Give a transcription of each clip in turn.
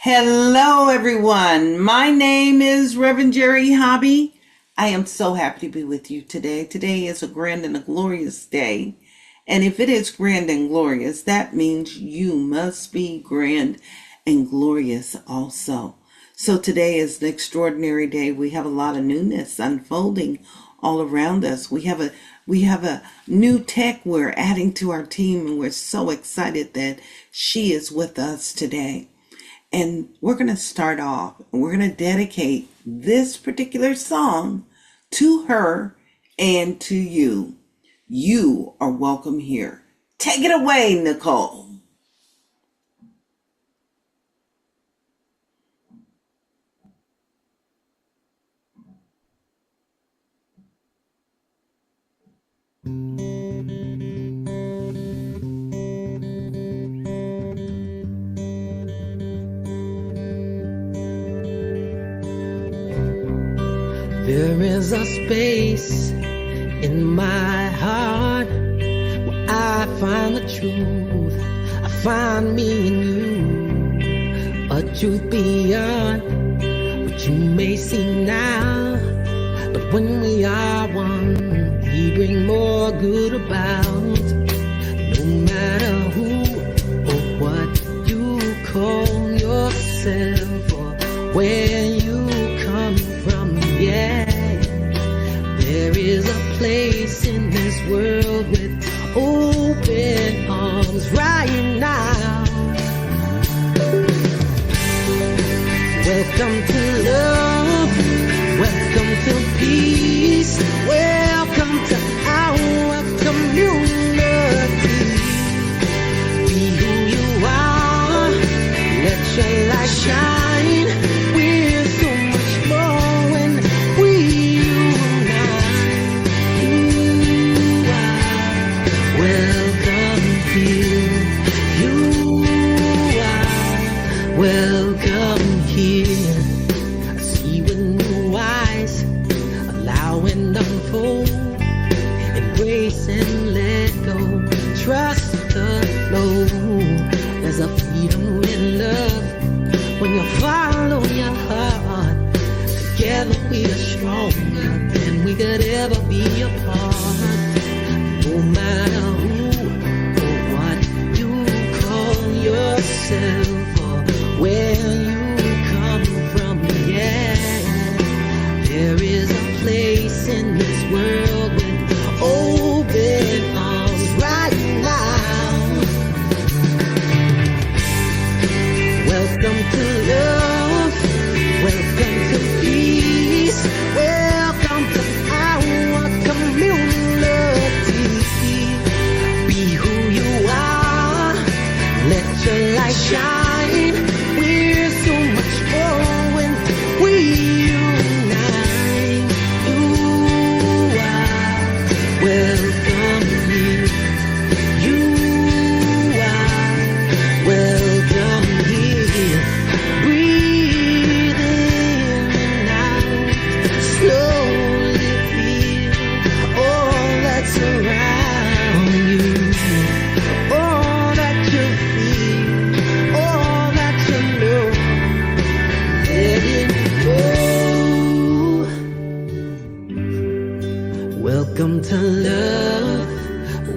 Hello, everyone. My name is Reverend Jerry Hobby. I am so happy to be with you today. Today is a grand and a glorious day. And if it is grand and glorious, that means you must be grand and glorious also. So today is an extraordinary day. We have a lot of newness unfolding all around us. We have a new tech we're adding to our team, and we're so excited that she is with us today. And we're going to start off, and we're going to dedicate this particular song to her and to you. You are welcome here. Take it away, Nicole. There is a space in my heart where I find the truth. I find me in you, a truth beyond what you may see now. But when we are one, we bring more good about. No matter who or what you call yourself or where you come from, yeah. There is a place in this world with open arms right now. Welcome to love, welcome to peace, welcome to our community. Be who you are, let your light shine. We're so much more when we unite. You are welcome here. You are welcome here. I see with new eyes, allow and unfold, embrace and let go, trust the flow. There's a freedom in love when you follow your heart. Together we are stronger than we could ever be apart. No matter who or what you call yourself or where you come from, yeah. There is a place in this world with open arms right now. Welcome to love, welcome to peace, welcome to our community. Be who you are, let your light shine. We're so much more when we unite. You are welcome here. You are welcome here. Breathe in and out. Slowly feel all that's around you. All that you feel, all that you know. Let it go. Welcome to love,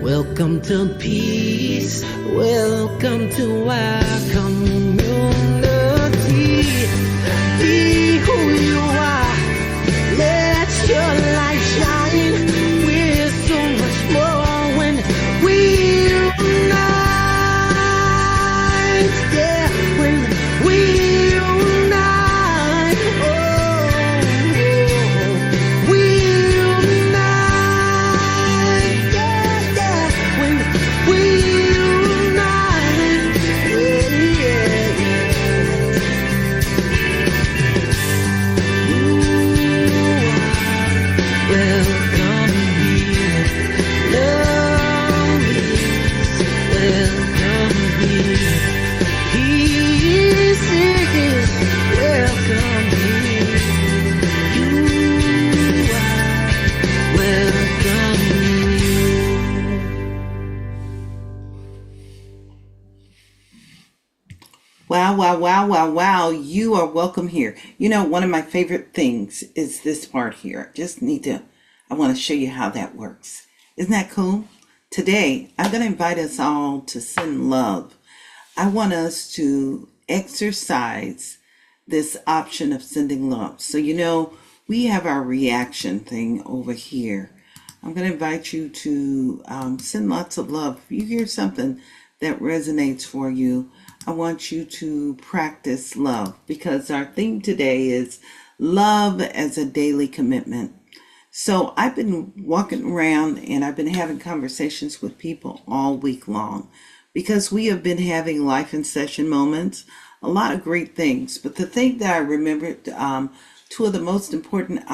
welcome to peace, welcome to our community. Be who you are, let your light shine. We're so much more when we unite. Yeah, when we unite. Oh, we unite. Yeah, yeah, when we unite. Yeah, yeah. Wow, wow, wow, wow, wow. You are welcome here. You know, one of my favorite things is this part here. I want to show you how that works. Isn't that cool? Today, I'm going to invite us all to send love. I want us to exercise this option of sending love. So, we have our reaction thing over here. I'm going to invite you to send lots of love. If you hear something that resonates for you, I want you to practice love because our theme today is love as a daily commitment. So I've been walking around and I've been having conversations with people all week long because we have been having life in session moments, a lot of great things. But the thing that I remembered, two of the most important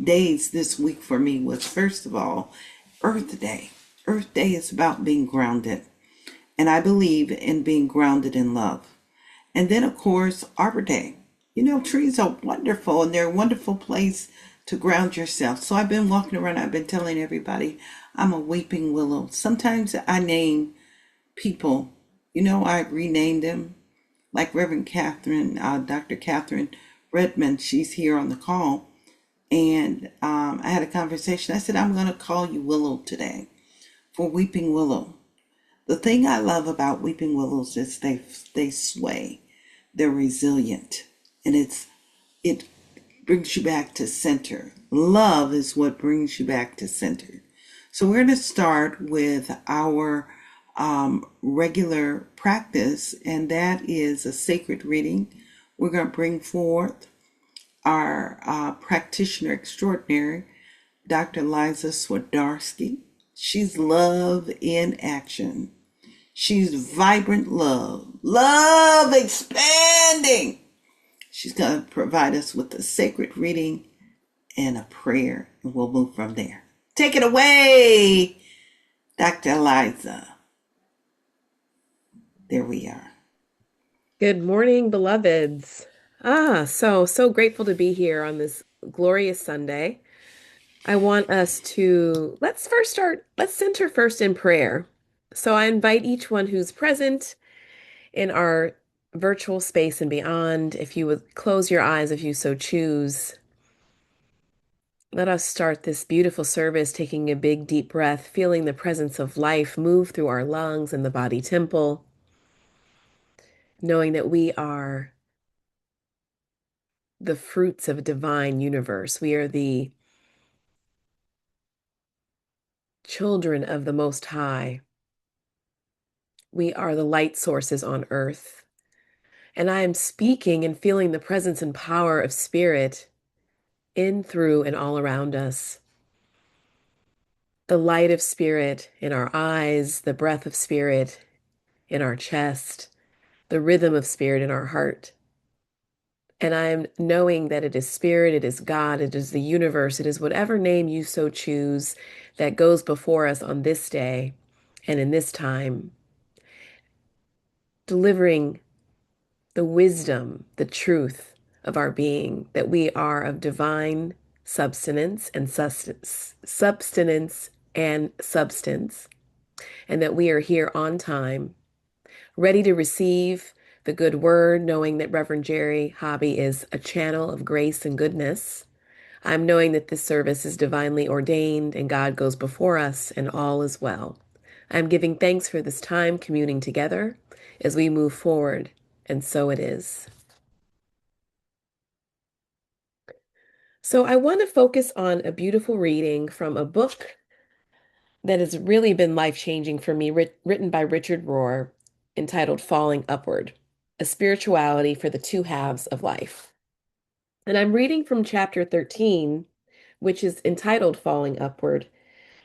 days this week for me was, first of all, Earth Day. Earth Day is about being grounded. And I believe in being grounded in love. And then, of course, Arbor Day. Trees are wonderful and they're a wonderful place to ground yourself. So I've been walking around, I've been telling everybody I'm a weeping willow. Sometimes I name people, I renamed them, like Reverend Catherine, Dr. Catherine Redmond. She's here on the call. And I had a conversation. I said, I'm going to call you Willow today for Weeping Willow. The thing I love about weeping willows is they sway. They're resilient, and it brings you back to center. Love is what brings you back to center. So we're going to start with our regular practice, and that is a sacred reading. We're going to bring forth our practitioner extraordinary, Dr. Liza Swidarski. She's love in action. She's vibrant love, love expanding. She's going to provide us with a sacred reading and a prayer, and we'll move from there. Take it away, Dr. Eliza. There we are. Good morning, beloveds. So grateful to be here on this glorious Sunday. I want us to let's center first in prayer. So I invite each one who's present in our virtual space and beyond, if you would close your eyes if you so choose. Let us start this beautiful service taking a big deep breath, feeling the presence of life move through our lungs and the body temple, knowing that we are the fruits of a divine universe. We are the children of the Most High. We are the light sources on earth. And I am speaking and feeling the presence and power of Spirit in, through, and all around us. The light of Spirit in our eyes, the breath of Spirit in our chest, the rhythm of Spirit in our heart. And I am knowing that it is Spirit, it is God, it is the universe, it is whatever name you so choose that goes before us on this day and in this time, delivering the wisdom, the truth of our being, that we are of divine substance and substance, and that we are here on time, ready to receive the good word, knowing that Reverend Jerry Hobby is a channel of grace and goodness. I'm knowing that this service is divinely ordained and God goes before us and all is well. I'm giving thanks for this time communing together as we move forward, and so it is. So I want to focus on a beautiful reading from a book that has really been life-changing for me, written by Richard Rohr, entitled Falling Upward, A Spirituality for the Two Halves of Life. And I'm reading from chapter 13, which is entitled Falling Upward.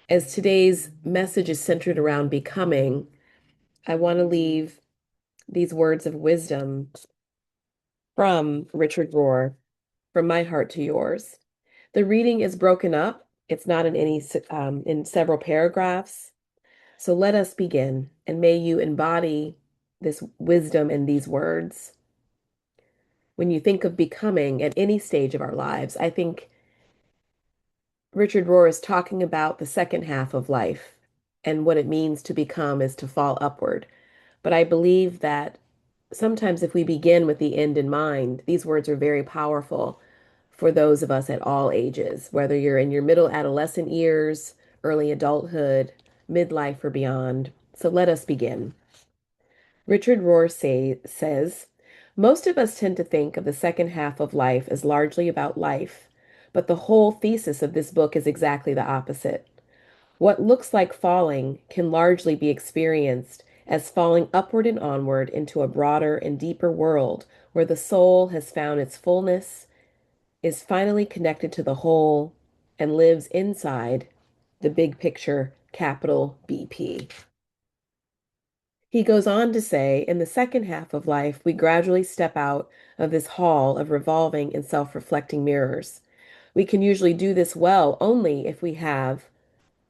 As today's message is centered around becoming, I want to leave these words of wisdom from Richard Rohr, from my heart to yours. The reading is broken up. It's not in several paragraphs. So let us begin, and may you embody this wisdom in these words. When you think of becoming at any stage of our lives, I think Richard Rohr is talking about the second half of life, and what it means to become is to fall upward. But I believe that sometimes if we begin with the end in mind, these words are very powerful for those of us at all ages, whether you're in your middle adolescent years, early adulthood, midlife, or beyond. So let us begin. Richard Rohr says, most of us tend to think of the second half of life as largely about life, but the whole thesis of this book is exactly the opposite. What looks like falling can largely be experienced as falling upward and onward into a broader and deeper world where the soul has found its fullness, is finally connected to the whole, and lives inside the big picture, capital BP. He goes on to say, in the second half of life, we gradually step out of this hall of revolving and self reflecting mirrors. We can usually do this well only if we have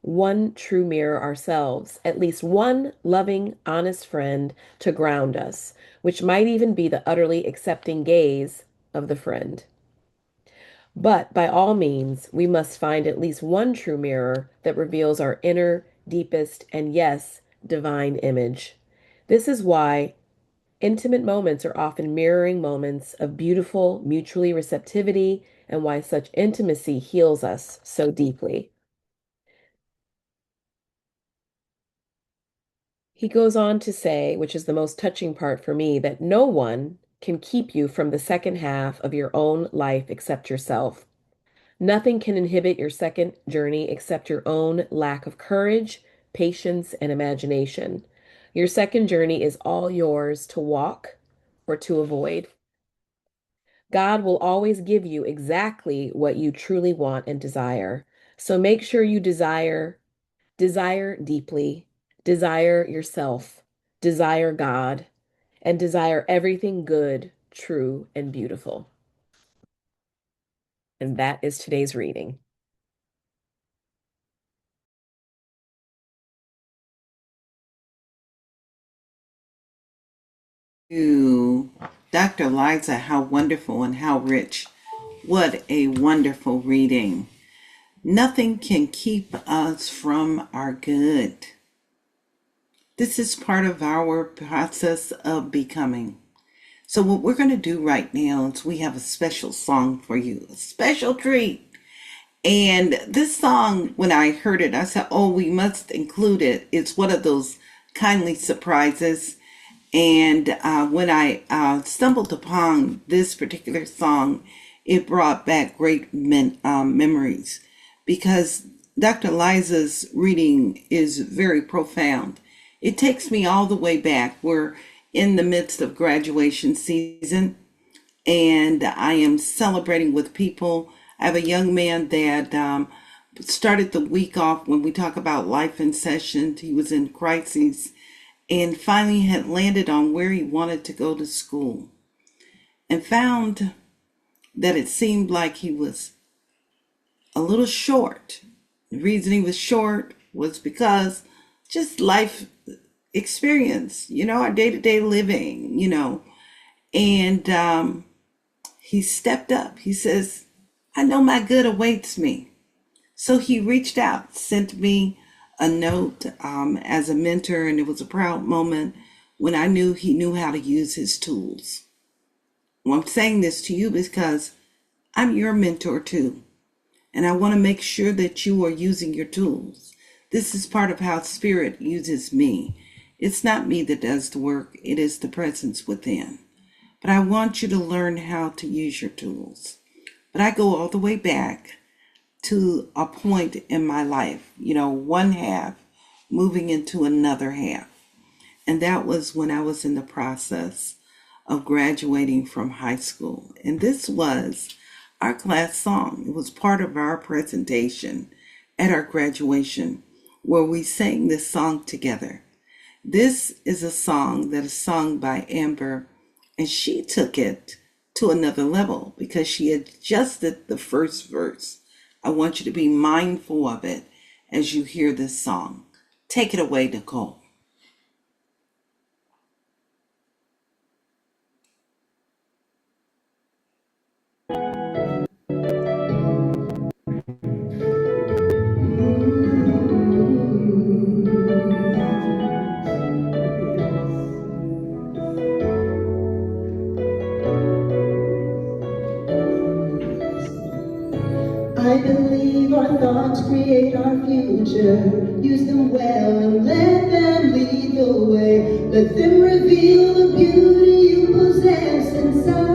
one true mirror ourselves, at least one loving, honest friend to ground us, which might even be the utterly accepting gaze of the friend. But by all means, we must find at least one true mirror that reveals our inner, deepest, and yes, divine image. This is why intimate moments are often mirroring moments of beautiful mutually receptivity and why such intimacy heals us so deeply. He goes on to say, which is the most touching part for me, that no one can keep you from the second half of your own life except yourself. Nothing can inhibit your second journey except your own lack of courage, patience, and imagination. Your second journey is all yours to walk or to avoid. God will always give you exactly what you truly want and desire. So make sure you desire deeply, desire yourself, desire God, and desire everything good, true, and beautiful. And that is today's reading. To Dr. Liza, how wonderful and how rich. What a wonderful reading. Nothing can keep us from our good. This is part of our process of becoming. So what we're going to do right now is we have a special song for you, a special treat. And this song, when I heard it, I said, oh, we must include it. It's one of those kindly surprises. And when I stumbled upon this particular song, it brought back great memories because Dr. Liza's reading is very profound. It takes me all the way back. We're in the midst of graduation season, and I am celebrating with people. I have a young man that started the week off when we talk about life in session. He was in crises and finally had landed on where he wanted to go to school and found that it seemed like he was a little short. The reason he was short was because just life experience, our day-to-day living, and he stepped up. He says, I know my good awaits me. So he reached out, sent me a note as a mentor, and it was a proud moment when I knew he knew how to use his tools. Well, I'm saying this to you because I'm your mentor too, and I want to make sure that you are using your tools. This is part of how Spirit uses me. It's not me that does the work, it is the presence within. But I want you to learn how to use your tools. But I go all the way back to a point in my life, one half moving into another half. And that was when I was in the process of graduating from high school. And this was our class song. It was part of our presentation at our graduation where we sang this song together. This is a song that is sung by Amber, and she took it to another level because she adjusted the first verse. I want you to be mindful of it as you hear this song. Take it away, Nicole. believe our thoughts create our future. Use them well and let them lead the way. Let them reveal the beauty you possess inside,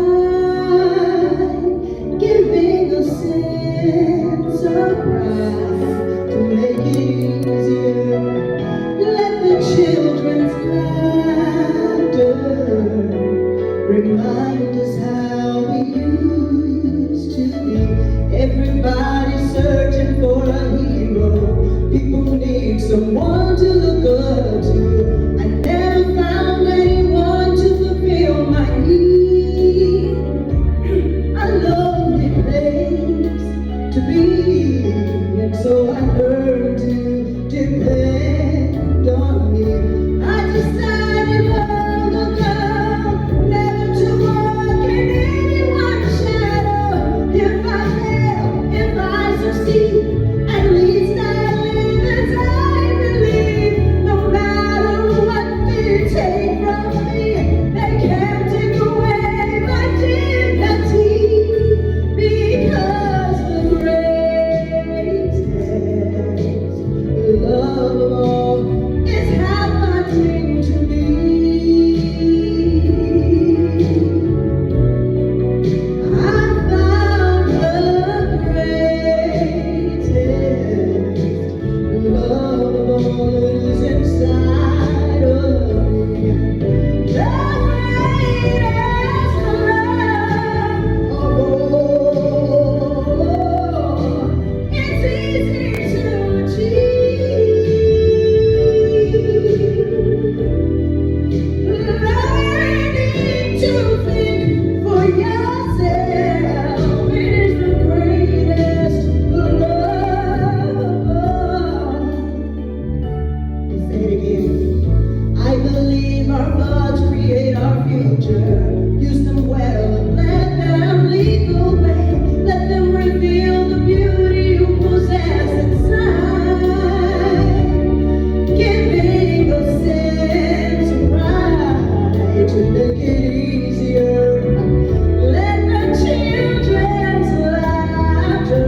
giving a sense of pride to make it easier. Let the children's laughter remind us how we used to be. Everybody's searching for a hero. People need someone to look up to. I never found anyone to fulfill my need. A lonely place to be, and so I learned to depend on me. I decided long ago never to walk in anyone's shadow. If I fail, if I succeed, at least I live as I believe. No matter what they take from me, they can't take away my dignity. Because the greatest love of all is how I cling to me. I found the greatest love of all that is inside of me. The greatest love of all. It's easy to achieve. Learning to think for yourself, it is the greatest love of all. Say it again. I believe our thoughts create our future. Use them well and let them lead the way. Let them reveal the beauty you possess inside, giving a sense of pride to make it easier. Let the children's laughter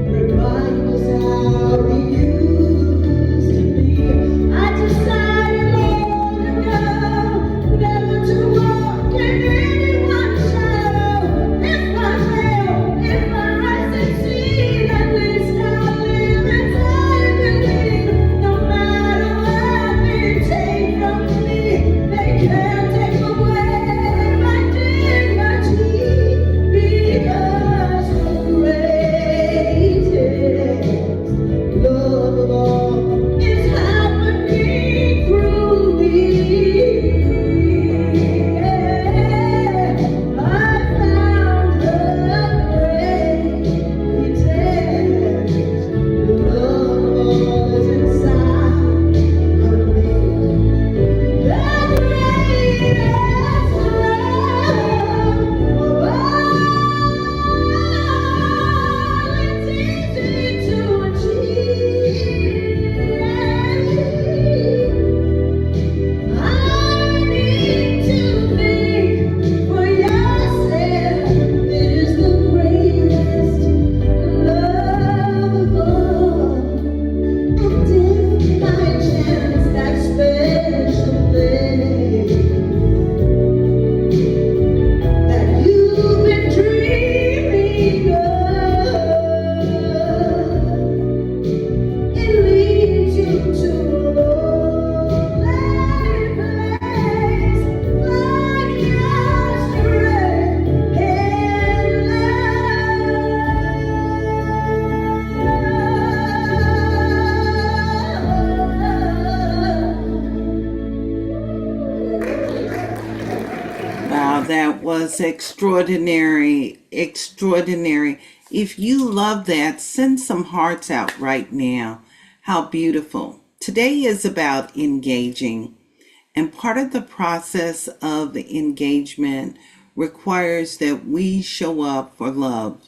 remind us how we used to be. I decided long ago never to walk in anyone's shadow. If I fail, if I succeed, at least I live as I believe. No matter what they take from me, they can't take away my dignity. Because the greatest love of all is happening through me. I found the greatest love of all is inside of me. The greatest love of all. It's easy to achieve. Learning to think for yourself, it is the greatest love of all. And if by chance that special thing that you've been dreaming of, it leads you to a lonely place, find your strength Wow, that was extraordinary. Extraordinary. If you love that, send some hearts out right now. How beautiful. Today is about engaging. And part of the process of engagement requires that we show up for love.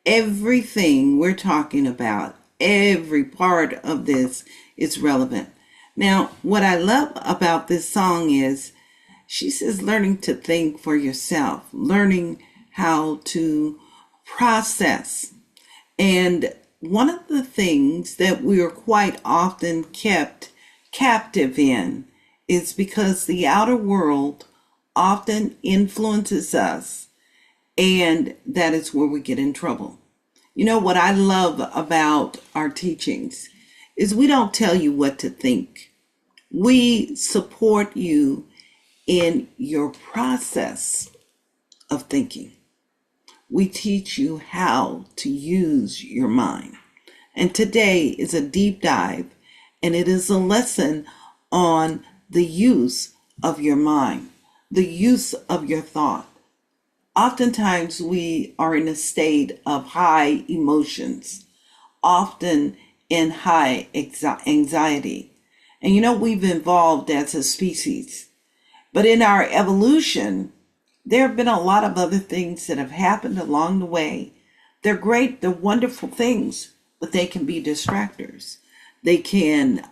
Everything we're talking about, every part of this is relevant. Now, what I love about this song is she says learning to think for yourself, learning how to process. And one of the things that we are quite often kept captive in is because the outer world often influences us, and that is where we get in trouble. You know what I love about our teachings is we don't tell you what to think. We support you in your process of thinking. We teach you how to use your mind. And today is a deep dive, and it is a lesson on the use of your mind, the use of your thought. Oftentimes, we are in a state of high emotions, often in high anxiety. And you know, we've evolved as a species. But in our evolution, there have been a lot of other things that have happened along the way. They're great, they're wonderful things, but they can be distractors. They can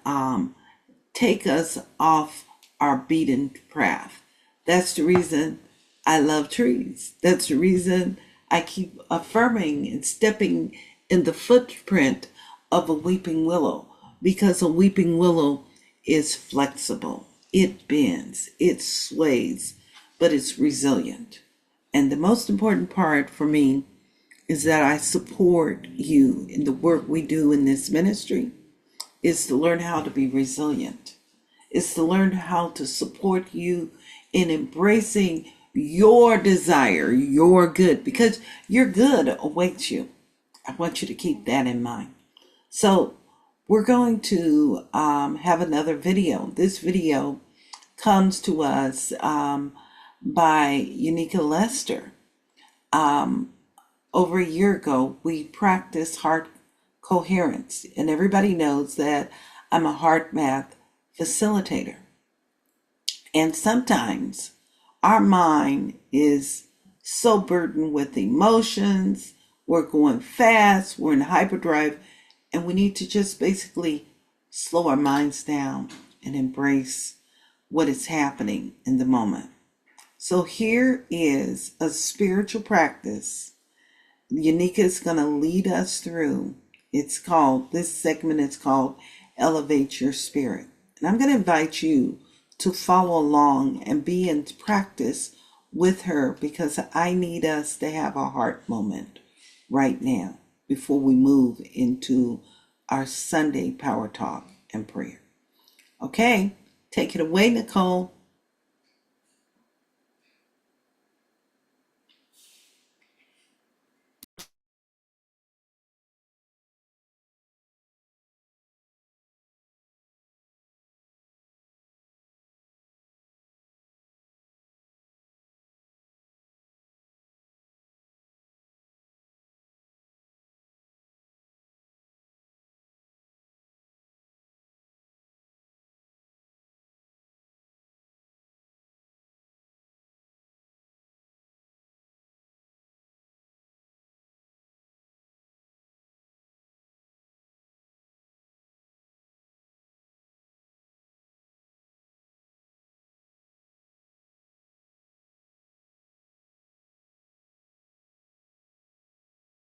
take us off our beaten path. That's the reason I love trees. That's the reason I keep affirming and stepping in the footprint of a weeping willow, because a weeping willow is flexible. It bends, it sways, but it's resilient. And the most important part for me is that I support you in the work we do in this ministry, is to learn how to be resilient, is to learn how to support you in embracing your desire, your good, because your good awaits you. I want you to keep that in mind. So we're going to have another video. This video comes to us by Unica Lester. Over a year ago, we practiced heart coherence, and everybody knows that I'm a heart math facilitator. And sometimes our mind is so burdened with emotions, we're going fast, we're in hyperdrive, and we need to just basically slow our minds down and embrace what is happening in the moment. So here is a spiritual practice Unica is going to lead us through. This segment is called Elevate Your Spirit. And I'm going to invite you to follow along and be in practice with her, because I need us to have a heart moment right now before we move into our Sunday power talk and prayer. Okay, take it away, Nicole.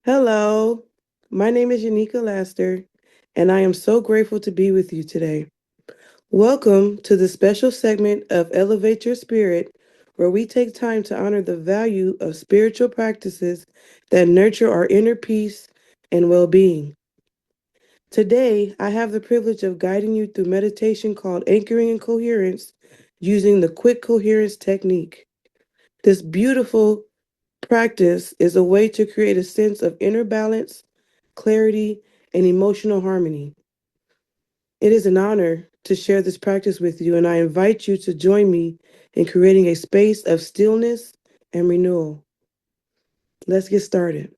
Hello, my name is Unica Laster, and I am so grateful to be with you today. Welcome to the special segment of Elevate Your Spirit, where we take time to honor the value of spiritual practices that nurture our inner peace and well being. Today, I have the privilege of guiding you through meditation called Anchoring and Coherence using the Quick Coherence Technique. This beautiful practice is a way to create a sense of inner balance, clarity, and emotional harmony. It is an honor to share this practice with you, and I invite you to join me in creating a space of stillness and renewal. Let's get started.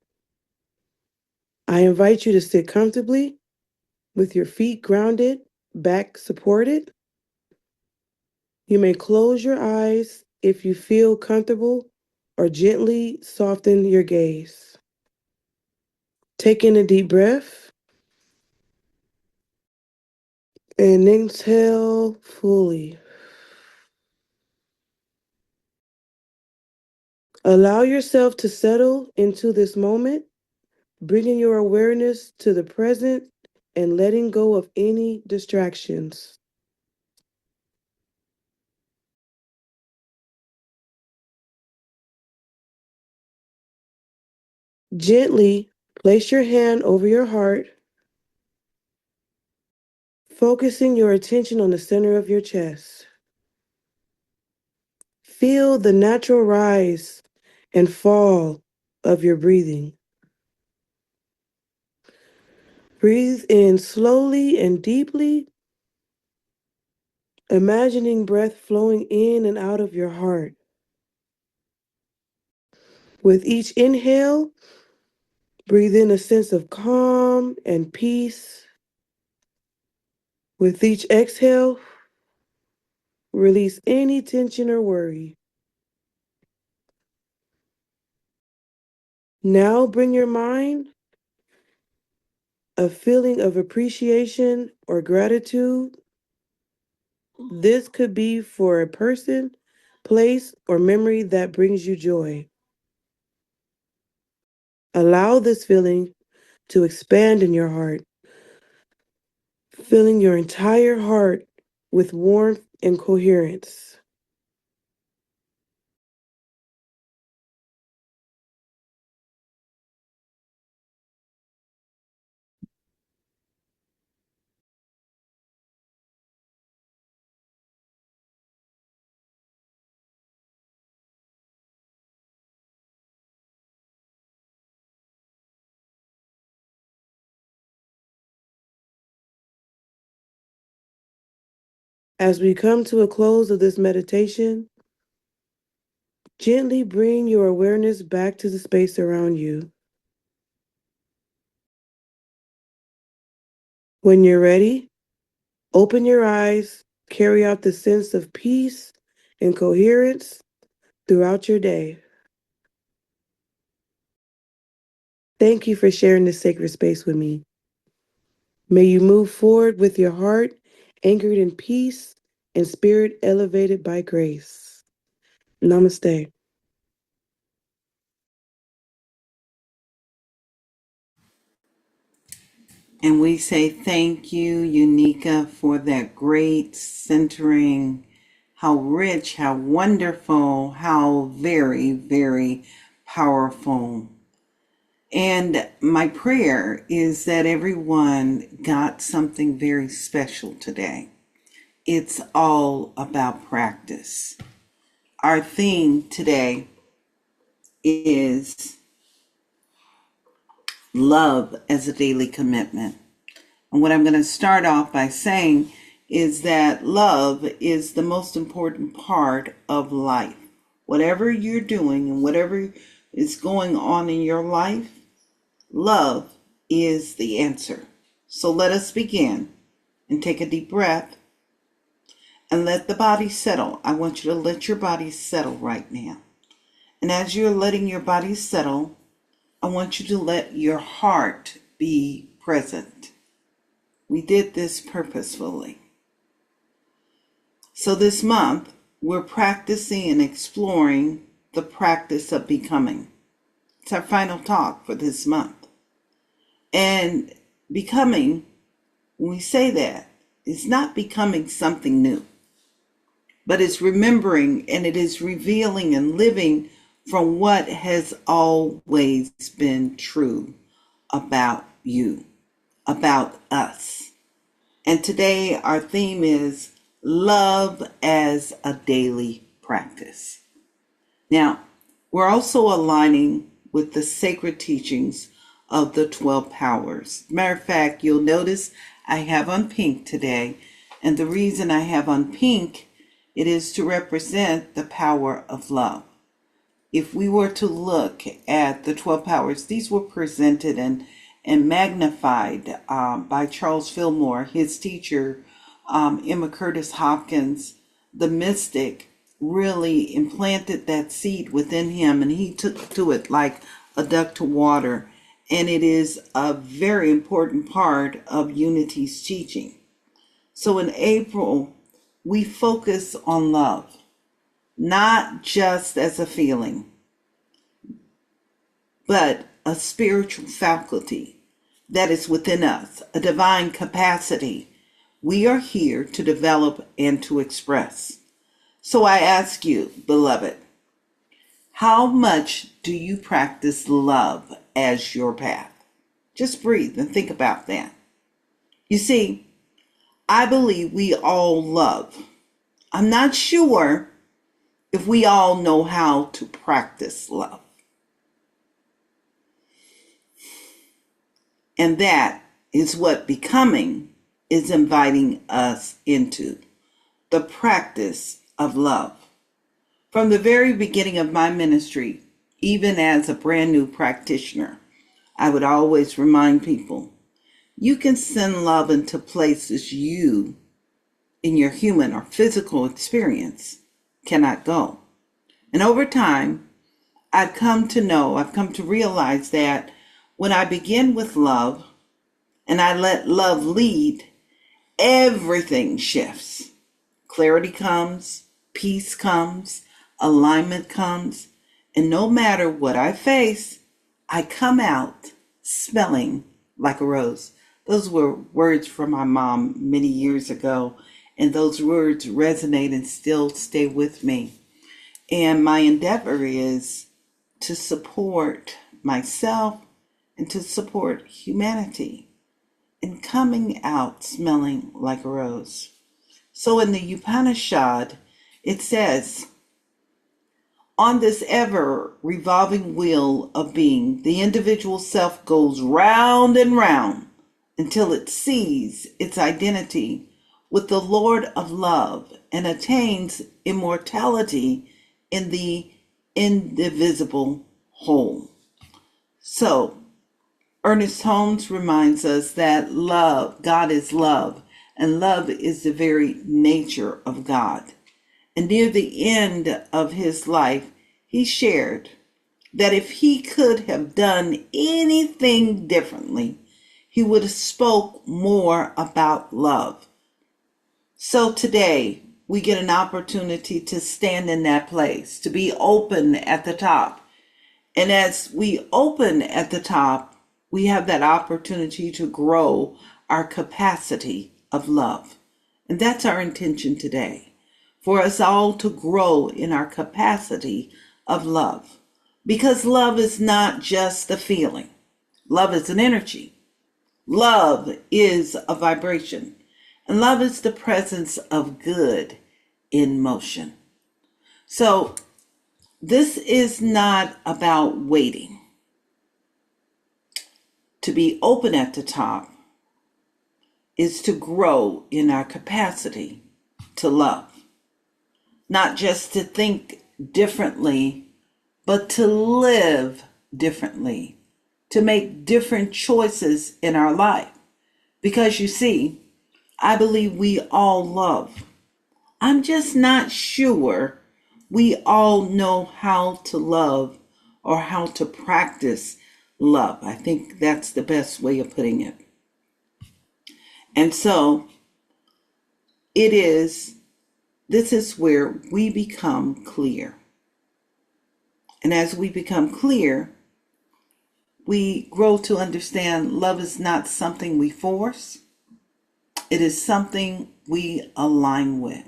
I invite you to sit comfortably with your feet grounded, back supported. You may close your eyes if you feel comfortable, or gently soften your gaze. Take in a deep breath and exhale fully. Allow yourself to settle into this moment bringing your awareness to the present and letting go of any distractions. Gently place your hand over your heart, focusing your attention on the center of your chest. Feel the natural rise and fall of your breathing. Breathe in slowly and deeply, imagining breath flowing in and out of your heart. With each inhale, breathe in a sense of calm and peace. With each exhale, release any tension or worry. Now bring your mind a feeling of appreciation or gratitude. This could be for a person, place, or memory that brings you joy. Allow this feeling to expand in your heart, filling your entire heart with warmth and coherence. As we come to a close of this meditation, gently bring your awareness back to the space around you. When you're ready, open your eyes, carry out the sense of peace and coherence throughout your day. Thank you for sharing this sacred space with me. May you move forward with your heart anchored in peace and spirit elevated by grace. Namaste. And we say thank you, Unica, for that great centering. How rich, how wonderful, how very, very powerful. And my prayer is that everyone got something very special today. It's all about practice. Our theme today is love as a daily commitment. And what I'm going to start off by saying is that love is the most important part of life. Whatever you're doing and whatever is going on in your life, love is the answer. So let us begin and take a deep breath and let the body settle. I want you to let your body settle right now. And as you're letting your body settle, I want you to let your heart be present. We did this purposefully. So this month, we're practicing and exploring the practice of becoming. It's our final talk for this month. And becoming, when we say that, it's not becoming something new, but it's remembering and it is revealing and living from what has always been true about you, about us. And today our theme is love as a daily practice. Now, we're also aligning with the sacred teachings of the 12 powers. Matter of fact, you'll notice I have on pink today. And the reason I have on pink, it is to represent the power of love. If we were to look at the 12 powers, these were presented and magnified by Charles Fillmore, his teacher, Emma Curtis Hopkins, the mystic, really implanted that seed within him, and he took to it like a duck to water. And it is a very important part of Unity's teaching. So in April, we focus on love, not just as a feeling, but a spiritual faculty that is within us, a divine capacity we are here to develop and to express. So I ask you, beloved, how much do you practice love as your path? Just breathe and think about that. You see, I believe we all love. I'm not sure if we all know how to practice love. And that is what becoming is inviting us into, the practice of love. From the very beginning of my ministry, even as a brand new practitioner, I would always remind people, you can send love into places you, in your human or physical experience, cannot go. And over time, I've come to realize that when I begin with love and I let love lead, everything shifts. Clarity comes, peace comes, alignment comes, and no matter what I face, I come out smelling like a rose. Those were words from my mom many years ago, and those words resonate and still stay with me. And my endeavor is to support myself and to support humanity in coming out smelling like a rose. So in the Upanishad, it says, on this ever revolving wheel of being, the individual self goes round and round until it sees its identity with the Lord of love and attains immortality in the indivisible whole. So, Ernest Holmes reminds us that love, God is love, and love is the very nature of God. And near the end of his life, he shared that if he could have done anything differently, he would have spoke more about love. So today, we get an opportunity to stand in that place, to be open at the top. And as we open at the top, we have that opportunity to grow our capacity of love. And that's our intention today, for us all to grow in our capacity of love. Because love is not just a feeling. Love is an energy. Love is a vibration. And love is the presence of good in motion. So this is not about waiting. To be open at the top is to grow in our capacity to love. Not just to think differently, but to live differently, to make different choices in our life. Because you see, I believe we all love. I'm just not sure we all know how to love or how to practice love. I think that's the best way of putting it. And so this is where we become clear. And as we become clear, we grow to understand love is not something we force. It is something we align with.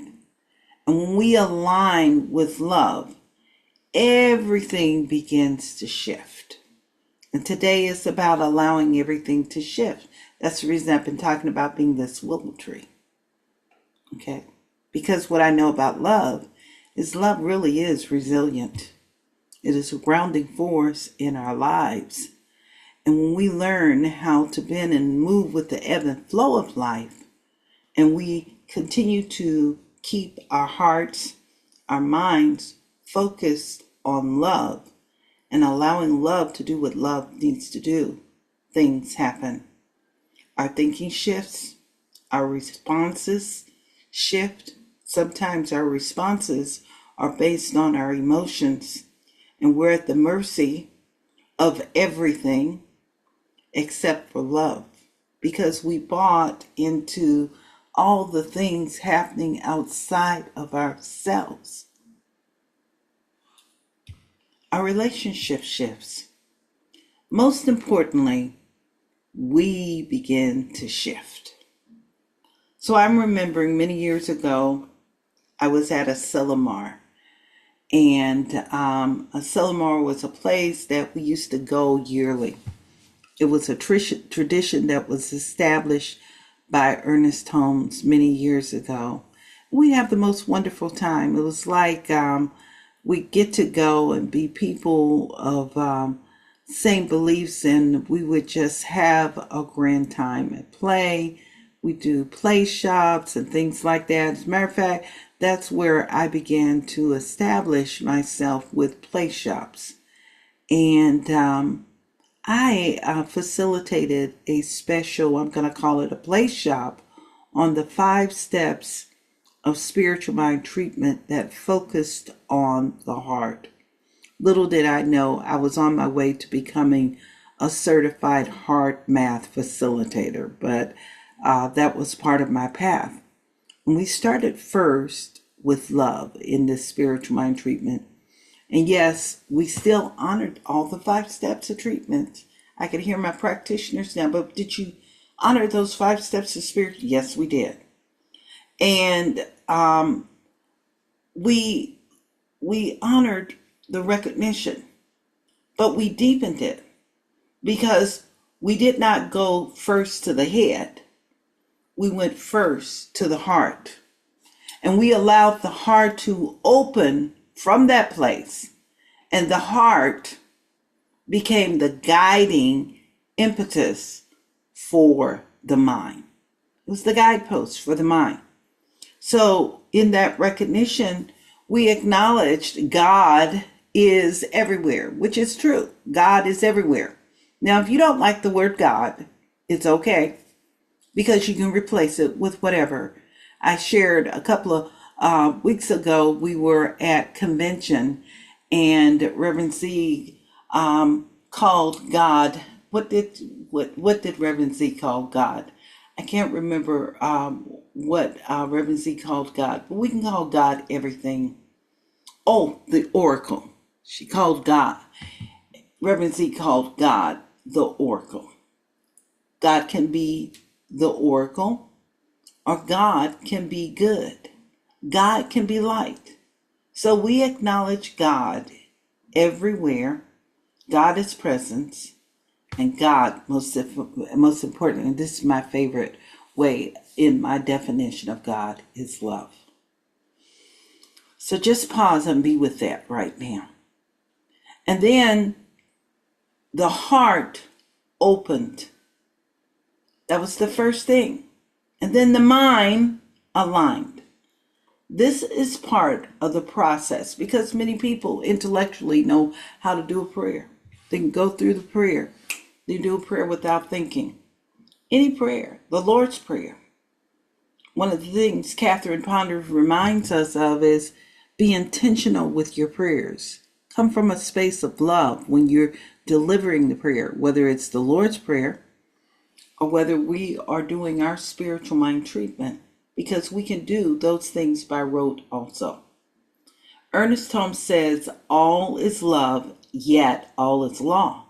And when we align with love, everything begins to shift. And today is about allowing everything to shift. That's the reason I've been talking about being this willow tree. Okay? Because what I know about love is love really is resilient. It is a grounding force in our lives. And when we learn how to bend and move with the ebb and flow of life, and we continue to keep our hearts, our minds focused on love and allowing love to do what love needs to do, things happen. Our thinking shifts, our responses shift. Sometimes our responses are based on our emotions, and we're at the mercy of everything except for love, because we bought into all the things happening outside of ourselves. Our relationship shifts. most importantly, we begin to shift. So I'm remembering many years ago, I was at a Sillamar, and a Sillamar was a place that we used to go yearly. It was a tradition that was established by Ernest Holmes many years ago. We have the most wonderful time. It was like we get to go and be people of same beliefs, and we would just have a grand time at play. We do play shops and things like that. As a matter of fact, that's where I began to establish myself with play shops. And I facilitated a special, I'm going to call it a play shop, on the 5 steps of spiritual mind treatment that focused on the heart. Little did I know I was on my way to becoming a certified heart math facilitator, but that was part of my path. And we started first with love in this spiritual mind treatment. And yes, we still honored all the 5 steps of treatment. I can hear my practitioners now, but did you honor those 5 steps of spirit? Yes, we did. And we honored the recognition, but we deepened it because we did not go first to the head. We went first to the heart, and we allowed the heart to open from that place, and the heart became the guiding impetus for the mind. It was the guidepost for the mind. So in that recognition, we acknowledged God is everywhere, which is true. God is everywhere. Now, if you don't like the word God, it's okay, because you can replace it with whatever. I shared a couple of weeks ago, we were at convention, and Reverend Z called God. What did Reverend Z call God? I can't remember what Reverend Z called God, but we can call God everything. Oh, the oracle. She called God. Reverend Z called God the oracle. God can be the oracle, or God can be good. God can be light. So we acknowledge God everywhere. God is presence, and God, most importantly, and this is my favorite way in my definition of God, is love. So just pause and be with that right now. And then the heart opened. That was the first thing. And then the mind aligned. This is part of the process, because many people intellectually know how to do a prayer. They can go through the prayer. They do a prayer without thinking. Any prayer, the Lord's Prayer. One of the things Catherine Ponder reminds us of is be intentional with your prayers. Come from a space of love when you're delivering the prayer, whether it's the Lord's Prayer or whether we are doing our spiritual mind treatment, because we can do those things by rote also. Ernest Holmes says, all is love, yet all is law.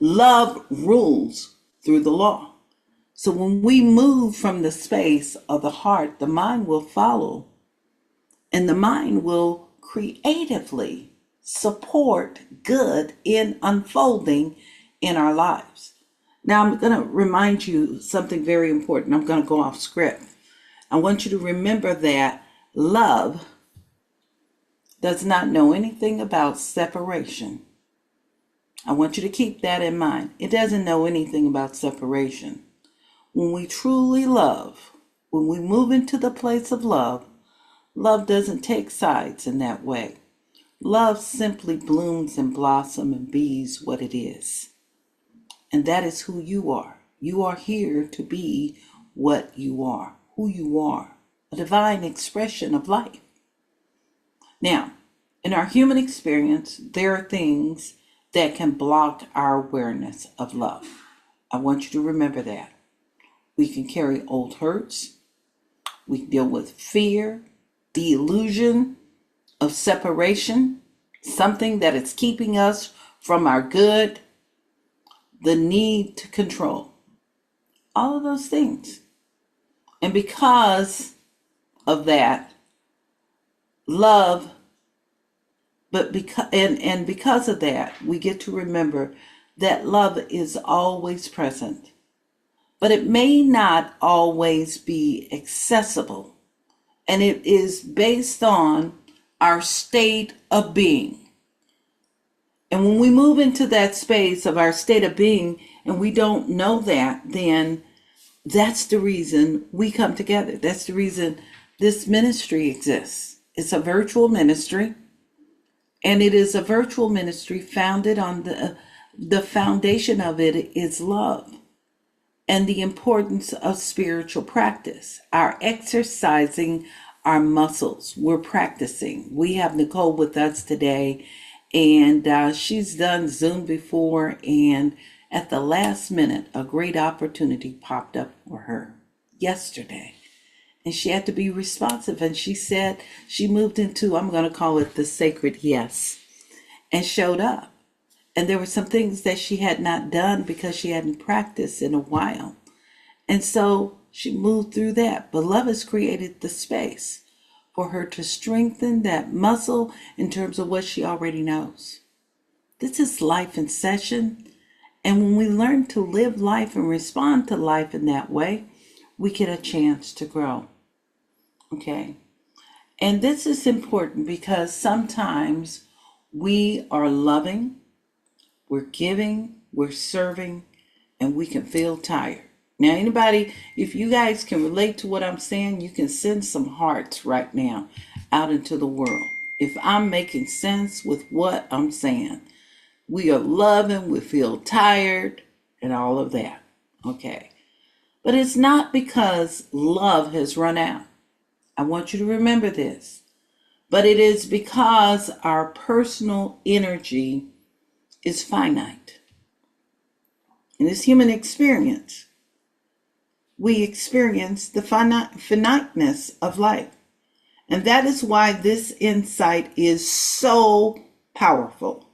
Love rules through the law. So when we move from the space of the heart, the mind will follow, and the mind will creatively support good in unfolding in our lives. Now I'm going to remind you something very important. I'm going to go off script. I want you to remember that love does not know anything about separation. I want you to keep that in mind. It doesn't know anything about separation. When we truly love, when we move into the place of love, love doesn't take sides in that way. Love simply blooms and blossoms and bees what it is. And that is who you are. You are here to be what you are, who you are, a divine expression of life. Now, in our human experience, there are things that can block our awareness of love. I want you to remember that. We can carry old hurts. We can deal with fear, the illusion of separation, something that is keeping us from our good. the need to control, all of those things. And because of that, love, because of that, we get to remember that love is always present, but it may not always be accessible. And it is based on our state of being. And when we move into that space of our state of being and we don't know that, then that's the reason we come together. That's the reason this ministry exists. It's a virtual ministry, and it is a virtual ministry founded on the foundation of it is love and the importance of spiritual practice. Our exercising our muscles. We're practicing. We have Nicole with us today, and she's done Zoom before, and at the last minute, a great opportunity popped up for her yesterday. And she had to be responsive. And she said she moved into, I'm going to call it the sacred yes, and showed up. And there were some things that she had not done because she hadn't practiced in a while. And so she moved through that. But love has created the space for her to strengthen that muscle in terms of what she already knows. This is life in session. And when we learn to live life and respond to life in that way, we get a chance to grow. Okay? And this is important because sometimes we are loving, we're giving, we're serving, and we can feel tired. Now, anybody, if you guys can relate to what I'm saying, you can send some hearts right now out into the world. If I'm making sense with what I'm saying, we are loving, we feel tired, and all of that. Okay. But it's not because love has run out. I want you to remember this. But it is because our personal energy is finite. In this human experience, we experience the finiteness of life. And that is why this insight is so powerful.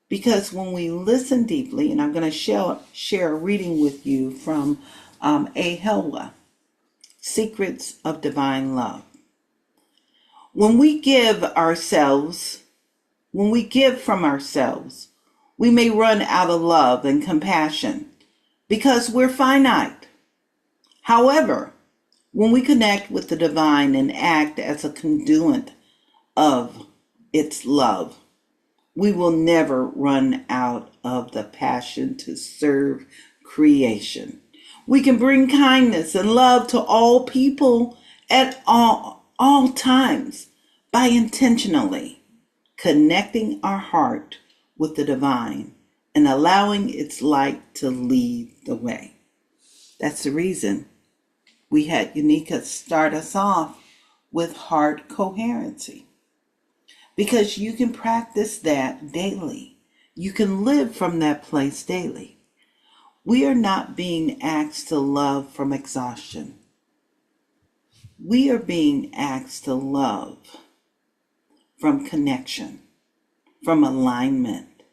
Because when we listen deeply, and I'm going to share a reading with you from A. Helwa, Secrets of Divine Love. When we give from ourselves, we may run out of love and compassion because we're finite. However, when we connect with the divine and act as a conduit of its love, we will never run out of the passion to serve creation. We can bring kindness and love to all people at all times by intentionally connecting our heart with the divine and allowing its light to lead the way. That's the reason we had Unica start us off with heart coherency. Because you can practice that daily. You can live from that place daily. We are not being asked to love from exhaustion. We are being asked to love from connection, from alignment,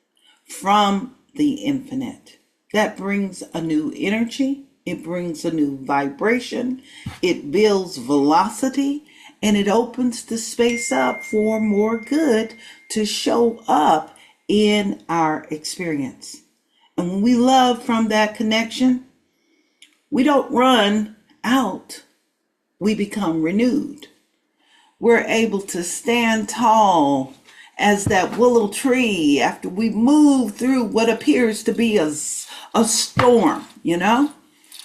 from the infinite. That brings a new energy. It brings a new vibration. It builds velocity. And it opens the space up for more good to show up in our experience. And when we love from that connection, we don't run out. We become renewed. We're able to stand tall as that willow tree after we move through what appears to be a storm, you know?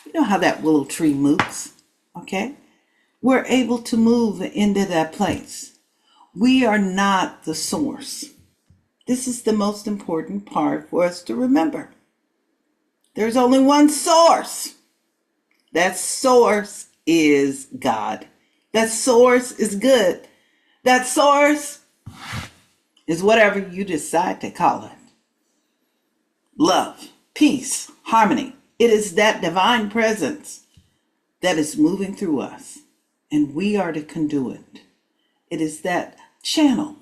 You know how that willow tree moves, okay? We're able to move into that place. We are not the source. This is the most important part for us to remember. There's only one source. That source is God. That source is good. That source is whatever you decide to call it. Love, peace, harmony. It is that divine presence that is moving through us. And we are the conduit. It is that channel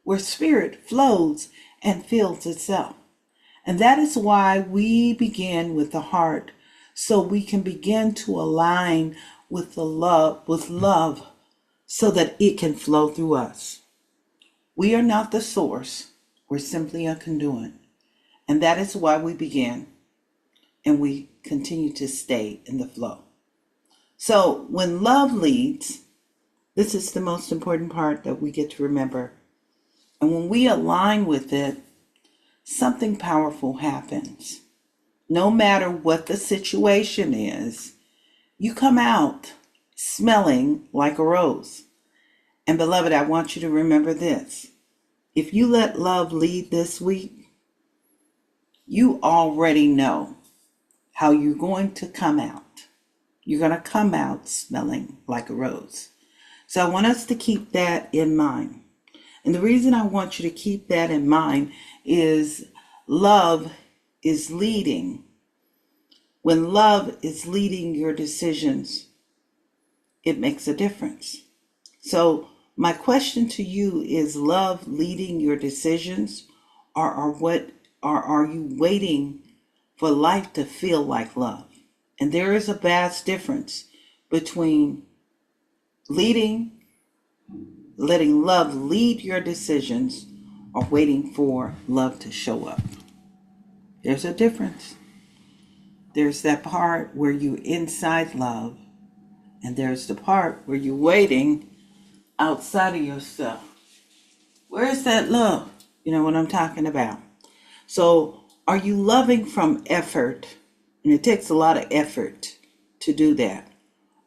where spirit flows and fills itself. And that is why we begin with the heart, so we can begin to align with love, so that it can flow through us. We are not the source, we're simply a conduit. And that is why we begin and we continue to stay in the flow. So when love leads, this is the most important part that we get to remember. And when we align with it, something powerful happens. No matter what the situation is, you come out smelling like a rose. And beloved, I want you to remember this. If you let love lead this week, you already know how you're going to come out. You're going to come out smelling like a rose. So I want us to keep that in mind. And the reason I want you to keep that in mind is love is leading. When love is leading your decisions, it makes a difference. So my question to you is, love leading your decisions, or are you waiting for life to feel like love? And there is a vast difference between letting love lead your decisions, or waiting for love to show up. There's a difference. There's that part where you're inside love, and there's the part where you're waiting outside of yourself. Where is that love? You know what I'm talking about. So are you loving from effort? And it takes a lot of effort to do that.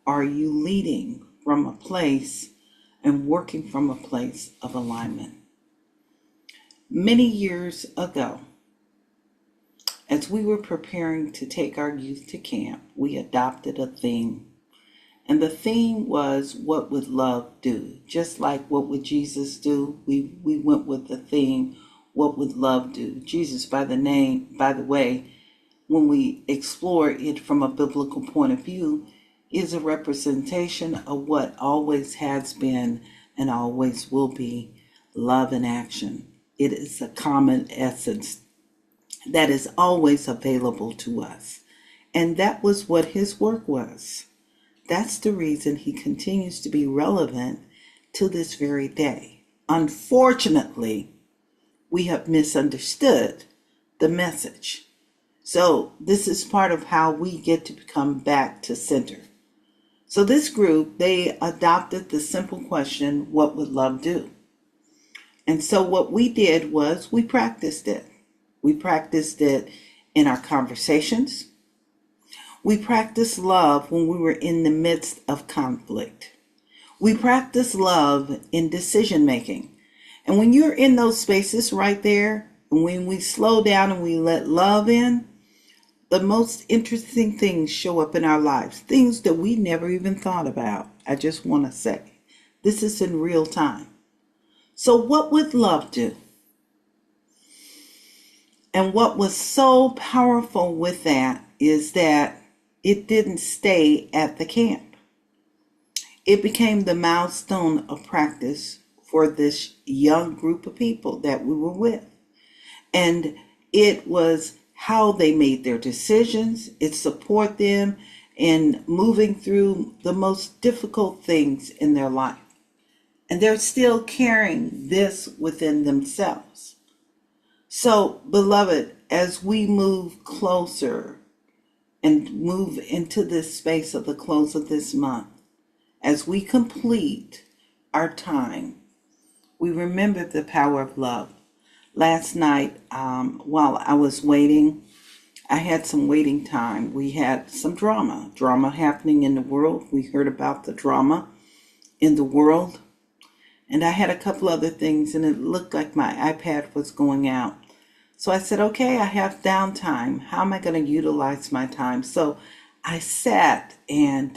Are you leading from a place and working from a place of alignment? Many years ago, as we were preparing to take our youth to camp, we adopted a theme. And the theme was, what would love do? Just like what would Jesus do? We went with the theme, what would love do? Jesus, by the way, when we explore it from a biblical point of view, is a representation of what always has been and always will be love in action. It is a common essence that is always available to us. And that was what his work was. That's the reason he continues to be relevant to this very day. Unfortunately, we have misunderstood the message. So this is part of how we get to come back to center. So this group, they adopted the simple question, what would love do? And so what we did was we practiced it. We practiced it in our conversations. We practiced love when we were in the midst of conflict. We practiced love in decision making. And when you're in those spaces right there, and when we slow down and we let love in, the most interesting things show up in our lives, things that we never even thought about. I just want to say, this is in real time. So what would love do? And what was so powerful with that is that it didn't stay at the camp. It became the milestone of practice for this young group of people that we were with. And it was how they made their decisions. It supported them in moving through the most difficult things in their life. And they're still carrying this within themselves. So, beloved, as we move closer and move into this space of the close of this month, as we complete our time, we remember the power of love. Last night, while I was waiting, I had some waiting time. We had some drama happening in the world. We heard about the drama in the world. And I had a couple other things, and it looked like my iPad was going out. So I said, okay, I have downtime. How am I going to utilize my time? So I sat, and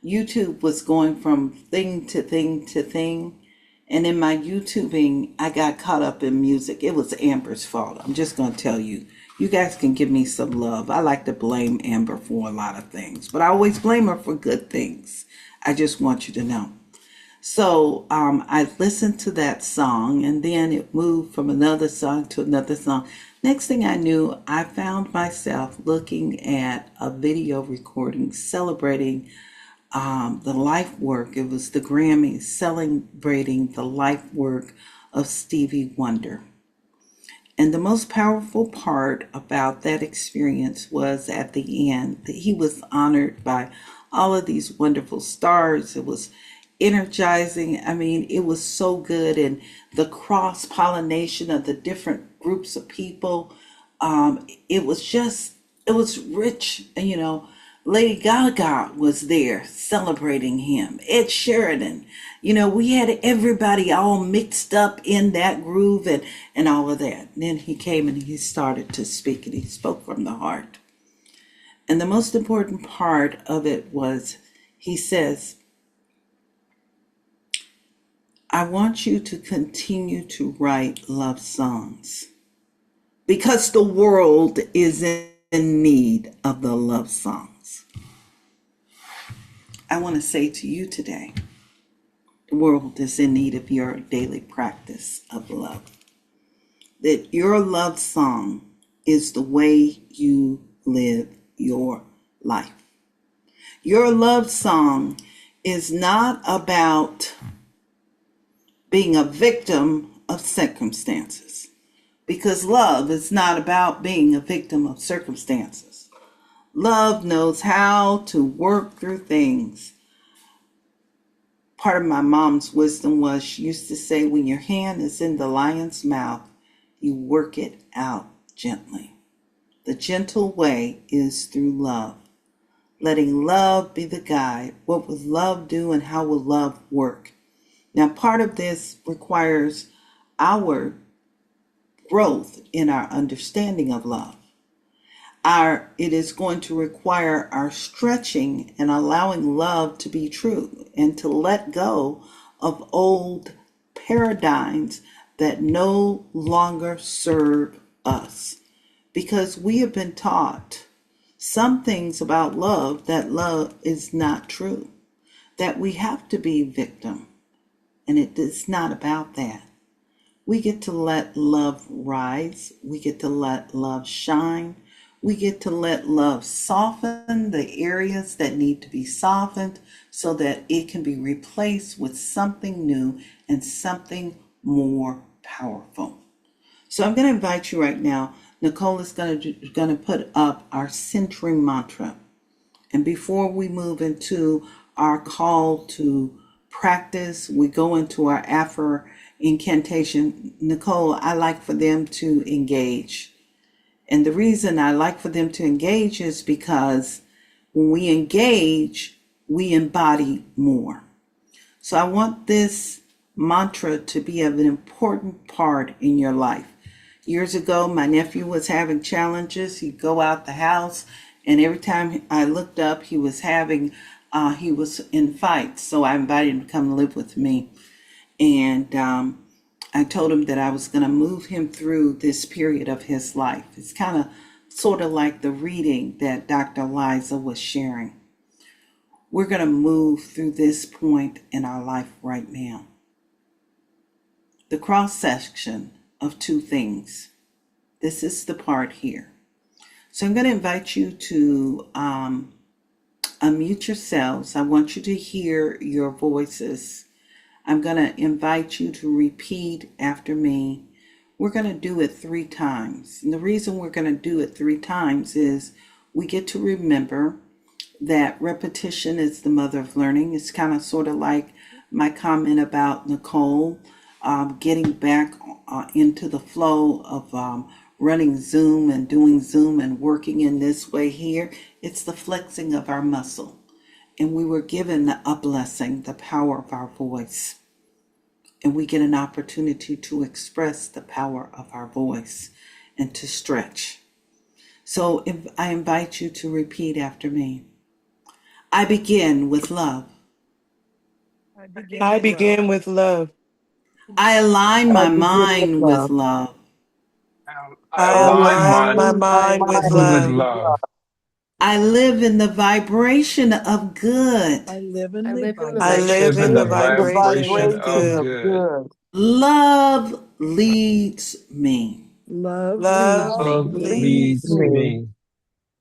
YouTube was going from thing to thing to thing. And in my YouTubing, I got caught up in music. It was Amber's fault. I'm just going to tell you. You guys can give me some love. I like to blame Amber for a lot of things, but I always blame her for good things. I just want you to know. So I listened to that song, and then it moved from another song to another song. Next thing I knew, I found myself looking at a video recording celebrating the life work. It was the Grammys celebrating the life work of Stevie Wonder. And the most powerful part about that experience was at the end that he was honored by all of these wonderful stars. It was energizing. I mean, it was so good. And the cross pollination of the different groups of people, it was just, it was rich. You know, Lady Gaga was there celebrating him, Ed Sheridan. You know, we had everybody all mixed up in that groove and all of that. And then he came and he started to speak, and he spoke from the heart. And the most important part of it was he says, I want you to continue to write love songs because the world is in need of the love songs. I want to say to you today, the world is in need of your daily practice of love. That your love song is the way you live your life. Your love song is not about being a victim of circumstances, because love is not about being a victim of circumstances. Love knows how to work through things. Part of my mom's wisdom was she used to say, when your hand is in the lion's mouth, you work it out gently. The gentle way is through love. Letting love be the guide. What would love do and how will love work? Now, part of this requires our growth in our understanding of love. It is going to require our stretching and allowing love to be true and to let go of old paradigms that no longer serve us. Because we have been taught some things about love, that love is not true, that we have to be victim. And it is not about that. We get to let love rise. We get to let love shine. We get to let love soften the areas that need to be softened so that it can be replaced with something new and something more powerful. So I'm going to invite you right now. Nicole is going to put up our centering mantra. And before we move into our call to practice, we go into our Afro incantation. Nicole, I like for them to engage. And the reason I like for them to engage is because when we engage, we embody more. So I want this mantra to be of an important part in your life. Years ago, my nephew was having challenges. He'd go out the house, and every time I looked up, he was in fights. So I invited him to come live with me. And I told him that I was going to move him through this period of his life. It's kind of sort of like the reading that Dr. Liza was sharing. We're going to move through this point in our life right now. The cross section of two things. This is the part here. So I'm going to invite you to unmute yourselves. I want you to hear your voices. I'm going to invite you to repeat after me. We're going to do it 3 times. And the reason we're going to do it 3 times is we get to remember that repetition is the mother of learning. It's kind of sort of like my comment about Nicole getting back into the flow of running Zoom and doing Zoom and working in this way here. It's the flexing of our muscle. And we were given a blessing, the power of our voice. And we get an opportunity to express the power of our voice and to stretch. So if I invite you to repeat after me. I begin with love. I begin with love. I align I my begin with mind with love. love. I I align align my my mind with mind with love. love. I live in the vibration of good. I live in I the live in the I vibration live Live in in the the of vibration good. vibration vibration of of good. good. Love leads me. Love leads Love Love me. leads leads me. me.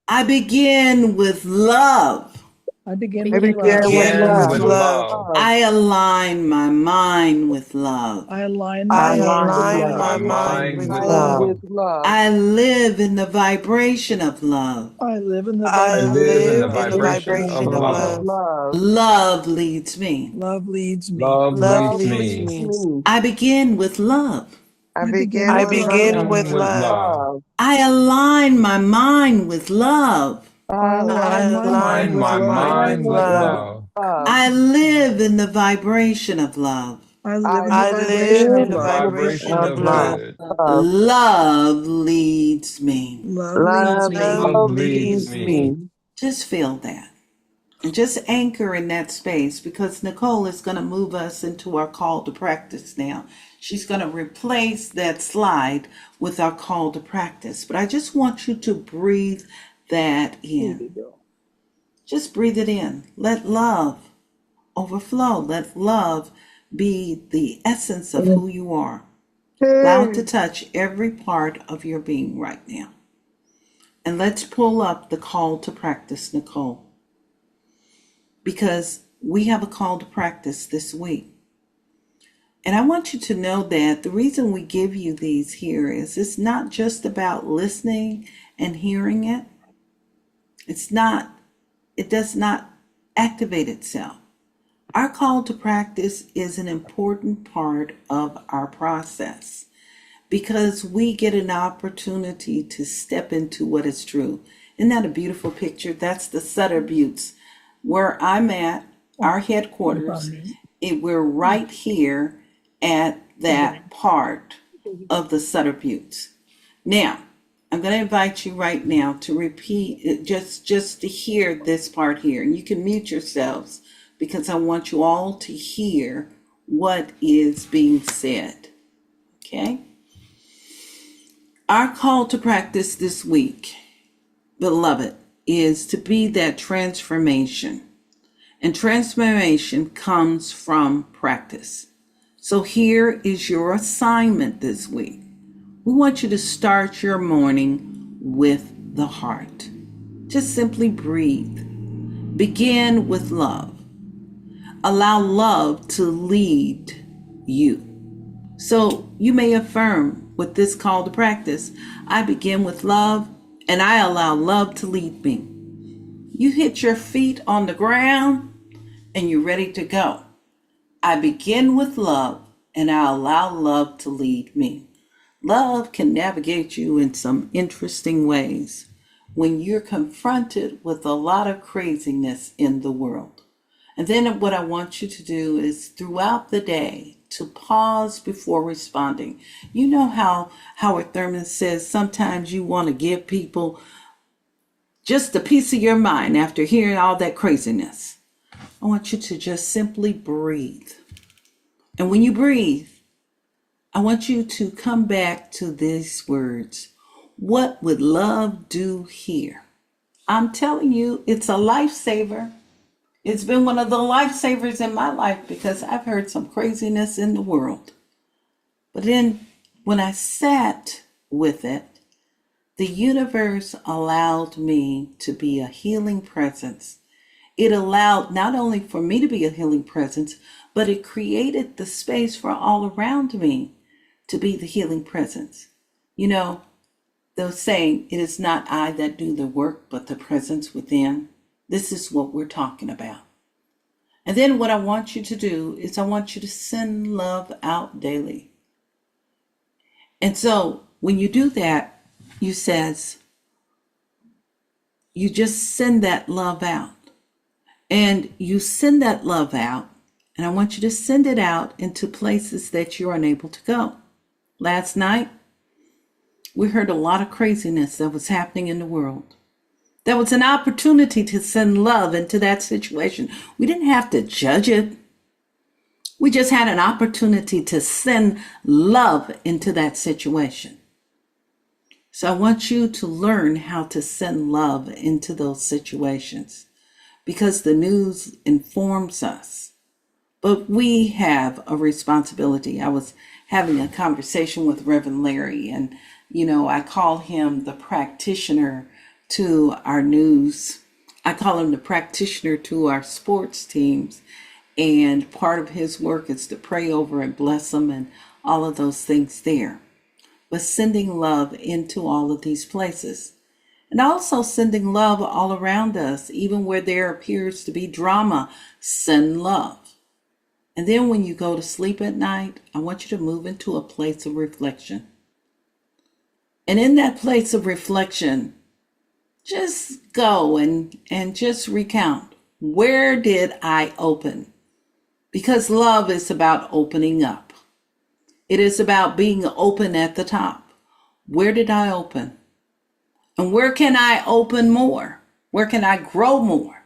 I begin with love. I begin with begin with I love. begin Begin with with love. love. I align my mind with love. I align my I mind with align love. my My mind mind with with love. love. I live in the vibration of love. I live in the I I vibration live in the live in the vibration of of vibration of love. love. love. Love leads me. Love leads me. Love Love leads leads me. me. I begin with love. I begin I with I love. begin with begin with love. love. I align my mind with love. I I align my mind align Align with my my love. mind with mind with love. love. I live in the vibration of love. I live in the I live vibration of in the The love. vibration vibration of of love. good. Love leads me. Love leads Love me. Love leads leads me. me. Just feel that. And just anchor in that space because Nicole is going to move us into our call to practice now. She's going to replace that slide with our call to practice. But I just want you to breathe that Here we in. go. Just breathe it in. Let love overflow. Let love be the essence of who you are. Allow it to touch every part of your being right now. And let's pull up the call to practice, Nicole, because we have a call to practice this week. And I want you to know that the reason we give you these here is it's not just about listening and hearing it. It does not activate itself. Our call to practice is an important part of our process because we get an opportunity to step into what is true. Isn't that a beautiful picture? That's the Sutter Buttes, where I'm at, our headquarters. We're right here at that part of the Sutter Buttes. Now, I'm going to invite you right now to repeat it, just to hear this part here. And you can mute yourselves because I want you all to hear what is being said. Okay? Our call to practice this week, beloved, is to be that transformation. And transformation comes from practice. So here is your assignment this week. We want you to start your morning with the heart. Just simply breathe. Begin with love. Allow love to lead you. So you may affirm with this call to practice, I begin with love and I allow love to lead me. You hit your feet on the ground and you're ready to go. I begin with love and I allow love to lead me. Love can navigate you in some interesting ways when you're confronted with a lot of craziness in the world. And then what I want you to do is throughout the day to pause before responding. You know how Howard Thurman says sometimes you want to give people just a piece of your mind after hearing all that craziness. I want you to just simply breathe. And when you breathe, I want you to come back to these words. What would love do here? I'm telling you, it's a lifesaver. It's been one of the lifesavers in my life because I've heard some craziness in the world. But then when I sat with it, the universe allowed me to be a healing presence. It allowed not only for me to be a healing presence, but it created the space for all around me to be the healing presence. You know, they're saying it is not I that do the work, but the presence within. This is what we're talking about. And then what I want you to do is I want you to send love out daily. And so when you do that, you just send that love out. And you send that love out, and I want you to send it out into places that you're unable to go. Last night, we heard a lot of craziness that was happening in the world. There was an opportunity to send love into that situation. We didn't have to judge it. We just had an opportunity to send love into that situation. So I want you to learn how to send love into those situations because the news informs us. But we have a responsibility. I was having a conversation with Reverend Larry, and I call him the practitioner to our news. I call him the practitioner to our sports teams. And part of his work is to pray over and bless them and all of those things there. But sending love into all of these places. And also sending love all around us, even where there appears to be drama, send love. And then when you go to sleep at night, I want you to move into a place of reflection. And in that place of reflection, just go and just recount, where did I open? Because love is about opening up. It is about being open at the top. Where did I open? And where can I open more? Where can I grow more?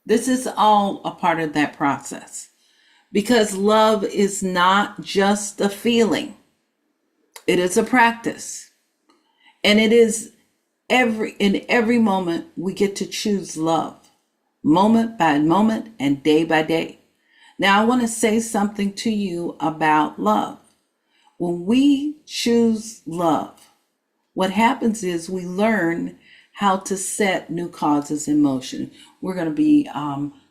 This is all a part of that process. Because love is not just a feeling. It is a practice. And it is in every moment we get to choose love. Moment by moment and day by day. Now I want to say something to you about love. When we choose love, what happens is we learn how to set new causes in motion. We're going to be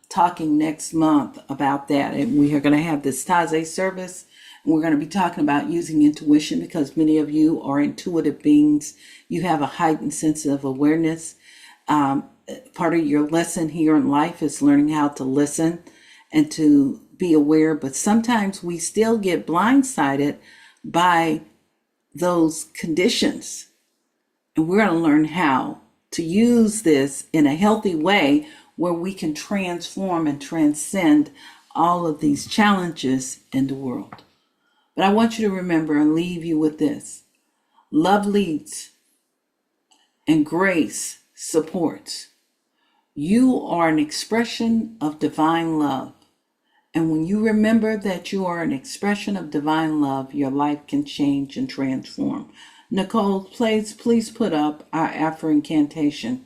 talking next month about that, and we are going to have this Taze service, and we're going to be talking about using intuition because many of you are intuitive beings. You have a heightened sense of awareness. Part of your lesson here in life is learning how to listen and to be aware, but sometimes we still get blindsided by those conditions. And we're going to learn how to use this in a healthy way where we can transform and transcend all of these challenges in the world. But I want you to remember and leave you with this. Love leads and grace supports. You are an expression of divine love. And when you remember that you are an expression of divine love, your life can change and transform. Nicole, please put up our Afro incantation.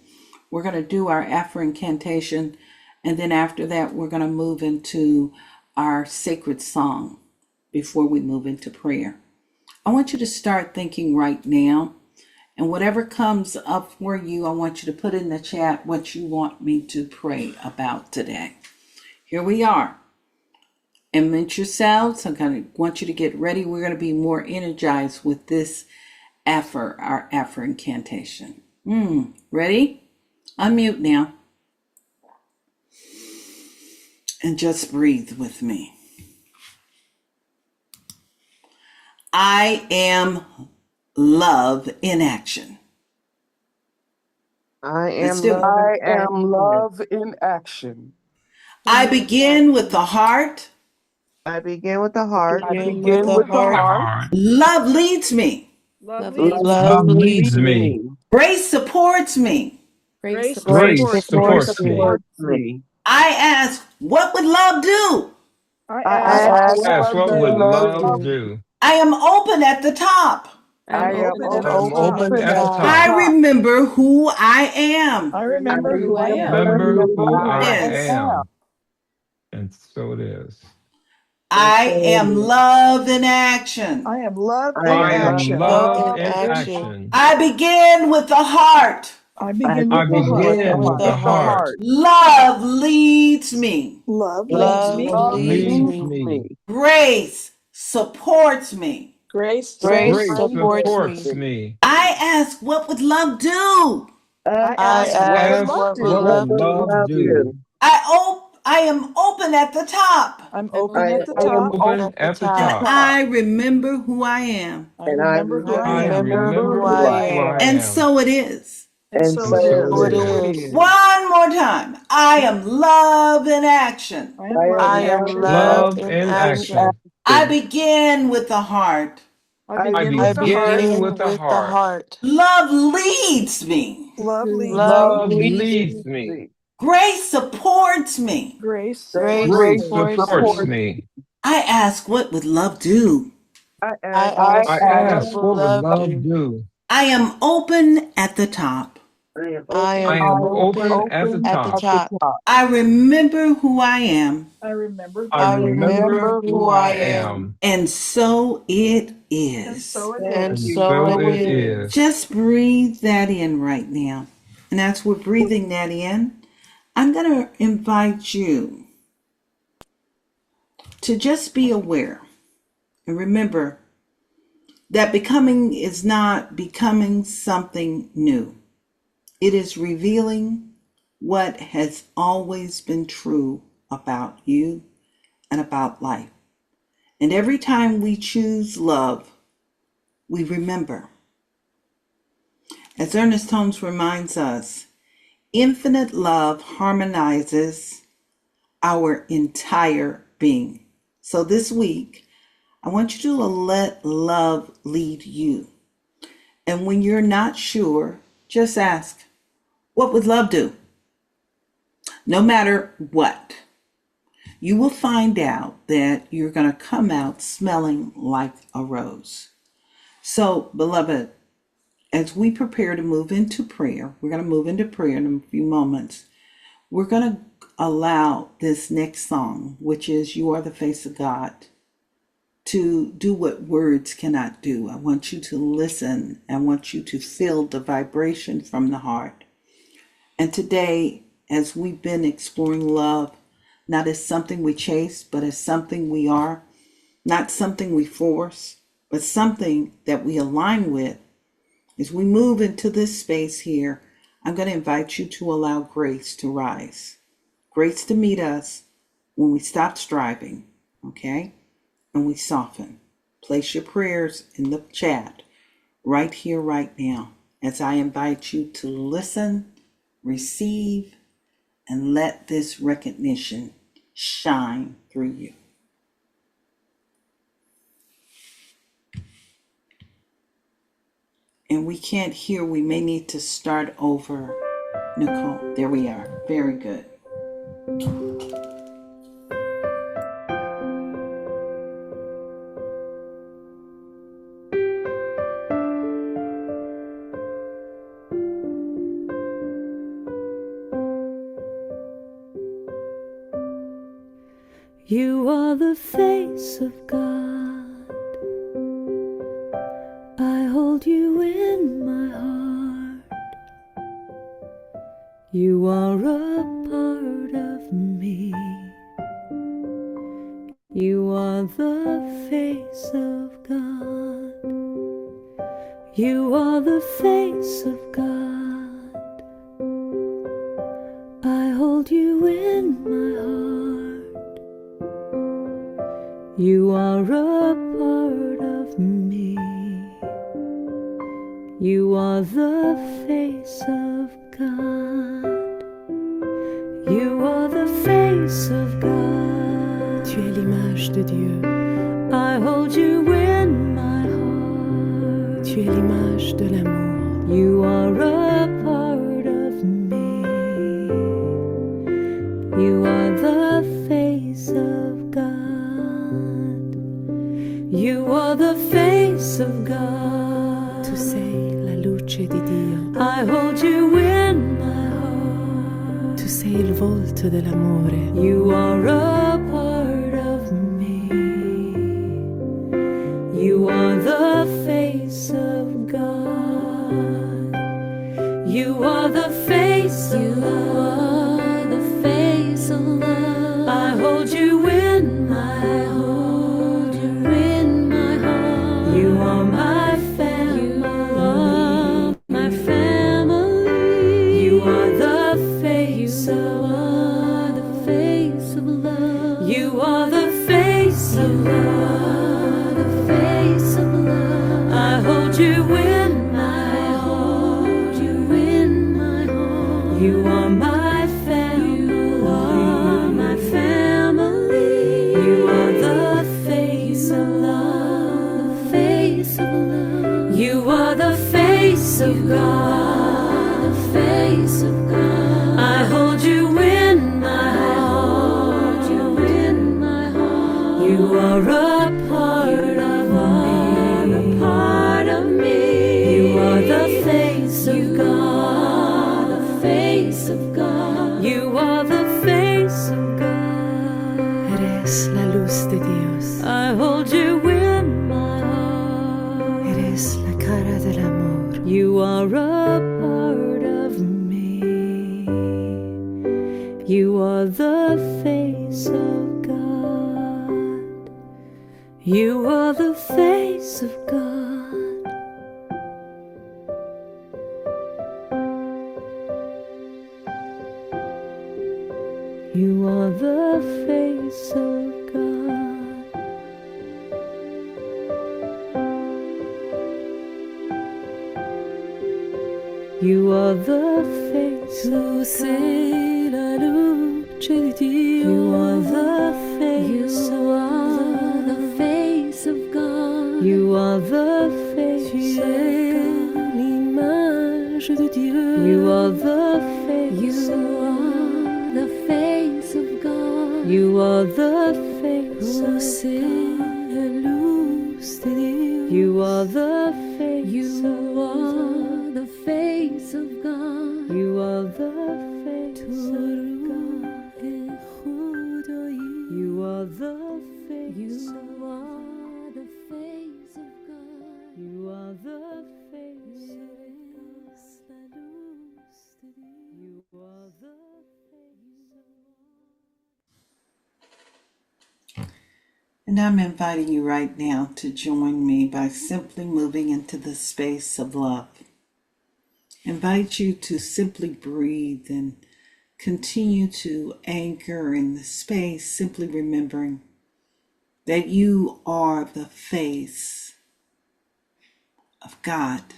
We're going to do our Afro incantation, and then after that, we're going to move into our sacred song before we move into prayer. I want you to start thinking right now, and whatever comes up for you, I want you to put in the chat what you want me to pray about today. Here we are. Immerse yourselves. I'm going to want you to get ready. We're going to be more energized with this our Afro incantation. Ready? Unmute now. And just breathe with me. I am love in action. I Let's do it. am love in action. I begin with the heart. I begin with the heart. I begin with the heart. Love leads me. Love Love leads me. Grace supports me. Grace Grace supports supports me. I ask, what would love do? I ask What would love do? I am open at the top. I'm am open at the top. I remember who I am. I remember who I am. Remember who I Yes. am. And so it is. I am love in action. I am love in I am action. love in action. I begin with the heart. I begin I with the heart. begin with the heart. Love leads me. Love Love leads me. leads Leads me. me. Grace supports me. Grace Grace supports supports supports me. I ask, what would love do? I I ask, ask, what would love what do? would love do? I am open at the top. I'm open at the I am top. open at the And top. I remember who I am. I remember who I I am. remember who I am. And so it is. And so And it so is. it is. One more time. I am love in action. I am Love love in in action. action. I begin with the heart. I I begin with the heart. begin with the heart. Love leads me. Love leads Love me. Love leads me. Grace supports me. Grace Grace Grace supports me. I ask, what would love do? I I ask, ask, what what would would love love do? do? I am open at the top. I am open at the top. I remember who I am, I remember I who I am, remember who I am, and so it and is. so it and is. so it is. Just breathe that in right now. And as we're breathing that in, I'm going to invite you to just be aware. And remember that becoming is not becoming something new. It is revealing what has always been true about you and about life. And every time we choose love, we remember. As Ernest Holmes reminds us, infinite love harmonizes our entire being. So this week, I want you to let love lead you. And when you're not sure, just ask, what would love do? No matter what, you will find out that you're going to come out smelling like a rose. So, beloved, as we prepare to move into prayer, we're going to move into prayer in a few moments. We're going to allow this next song, which is You Are the Face of God, to do what words cannot do. I want you to listen. I want you to feel the vibration from the heart. And today, as we've been exploring love, not as something we chase, but as something we are, not something we force, but something that we align with, as we move into this space here, I'm going to invite you to allow grace to rise. Grace to meet us when we stop striving, okay? And we soften. Place your prayers in the chat right here, right now, as I invite you to listen, receive, and let this recognition shine through you. And we can't hear, we may need to start over. Nicole, there we are. Very good. You are the face of God. I hold you in my heart. You are a part of me. You are the face of God. You are the face of God. I hold you in my heart. You are a part of me. You are the face of God. You are the face of God. Tu es l'image de Dieu. I hold you in my heart. Tu es l'image de l'amour. You are a part of me. You are the face of God. You are the face of God. Tu sei la luce di Dio. I hold you in my heart. Tu sei il volto dell'amore. You are a part of me. You are the face of God. You are the face of love. The face of love. I hold you in my heart. You are my family. My family. You are the face of love. The face of love. You are the face of love. The face of love. I hold you in my heart. You in my heart. You are my family. You are my family. You are the face of love. The face of love. You are the face of God. The face of God. I hold you in my heart. You in my heart. You are a part of me. A part of me. You are cara del amor. You are a part of me. You are the face of God. You are the face of God. You are the face of God. You are the face of God. La luce di Dio. You are the face. You are the face of God. You are the face of God. L'image de Dieu. You are the face. You are the face of God. You are the face of God. You are the face. You are the face of God. You are the face of God. You are the face. You are the face of God. You are the face of God. You are the And I'm inviting you right now to join me by simply moving into the space of love. Invite you to simply breathe and continue to anchor in the space, simply remembering that you are the face of God,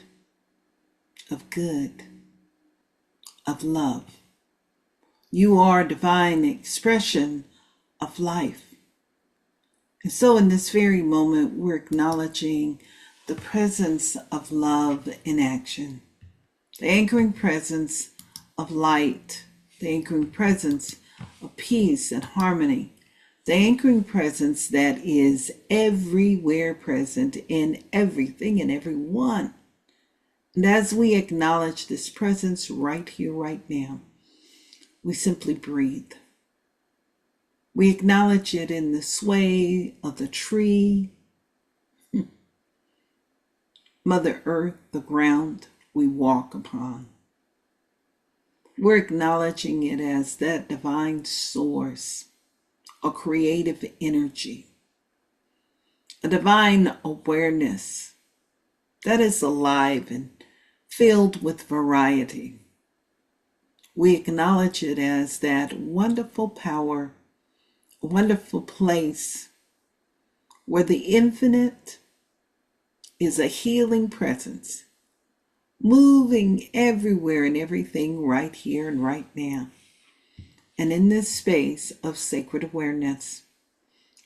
of good, of love. You are a divine expression of life. And so in this very moment, we're acknowledging the presence of love in action, the anchoring presence of light, the anchoring presence of peace and harmony, the anchoring presence that is everywhere present in everything and everyone. And as we acknowledge this presence right here, right now, we simply breathe. We acknowledge it in the sway of the tree, Mother Earth, the ground we walk upon. We're acknowledging it as that divine source, a creative energy, a divine awareness that is alive and filled with variety. We acknowledge it as that wonderful power, a wonderful place where the infinite is a healing presence, moving everywhere and everything right here and right now. And in this space of sacred awareness,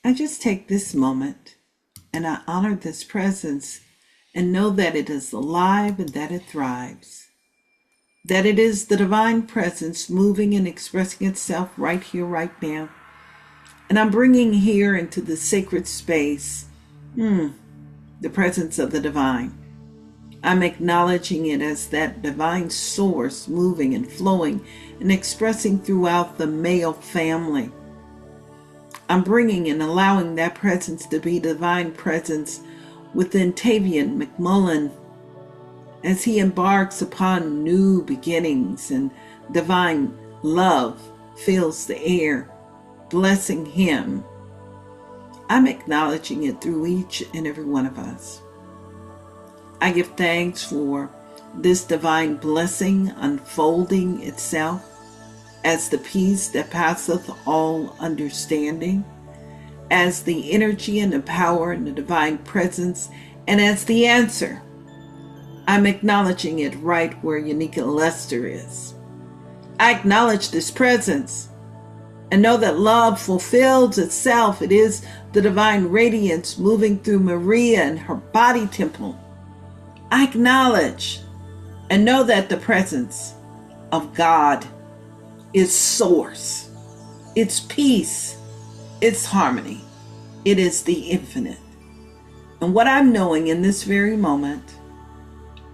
I just take this moment and I honor this presence and know that it is alive and that it thrives, that it is the divine presence moving and expressing itself right here, right now. And I'm bringing here into the sacred space, the presence of the divine. I'm acknowledging it as that divine source moving and flowing and expressing throughout the male family. I'm bringing and allowing that presence to be divine presence within Tavian McMullen as he embarks upon new beginnings and divine love fills the air, blessing him. I'm acknowledging it through each and every one of us. I give thanks for this divine blessing unfolding itself as the peace that passeth all understanding, as the energy and the power and the divine presence, and as the answer. I'm acknowledging it right where Unica Lester is. I acknowledge this presence and know that love fulfills itself. It is the divine radiance moving through Maria and her body temple. I acknowledge and know that the presence of God is source. It's peace. It's harmony. It is the infinite. And what I'm knowing in this very moment,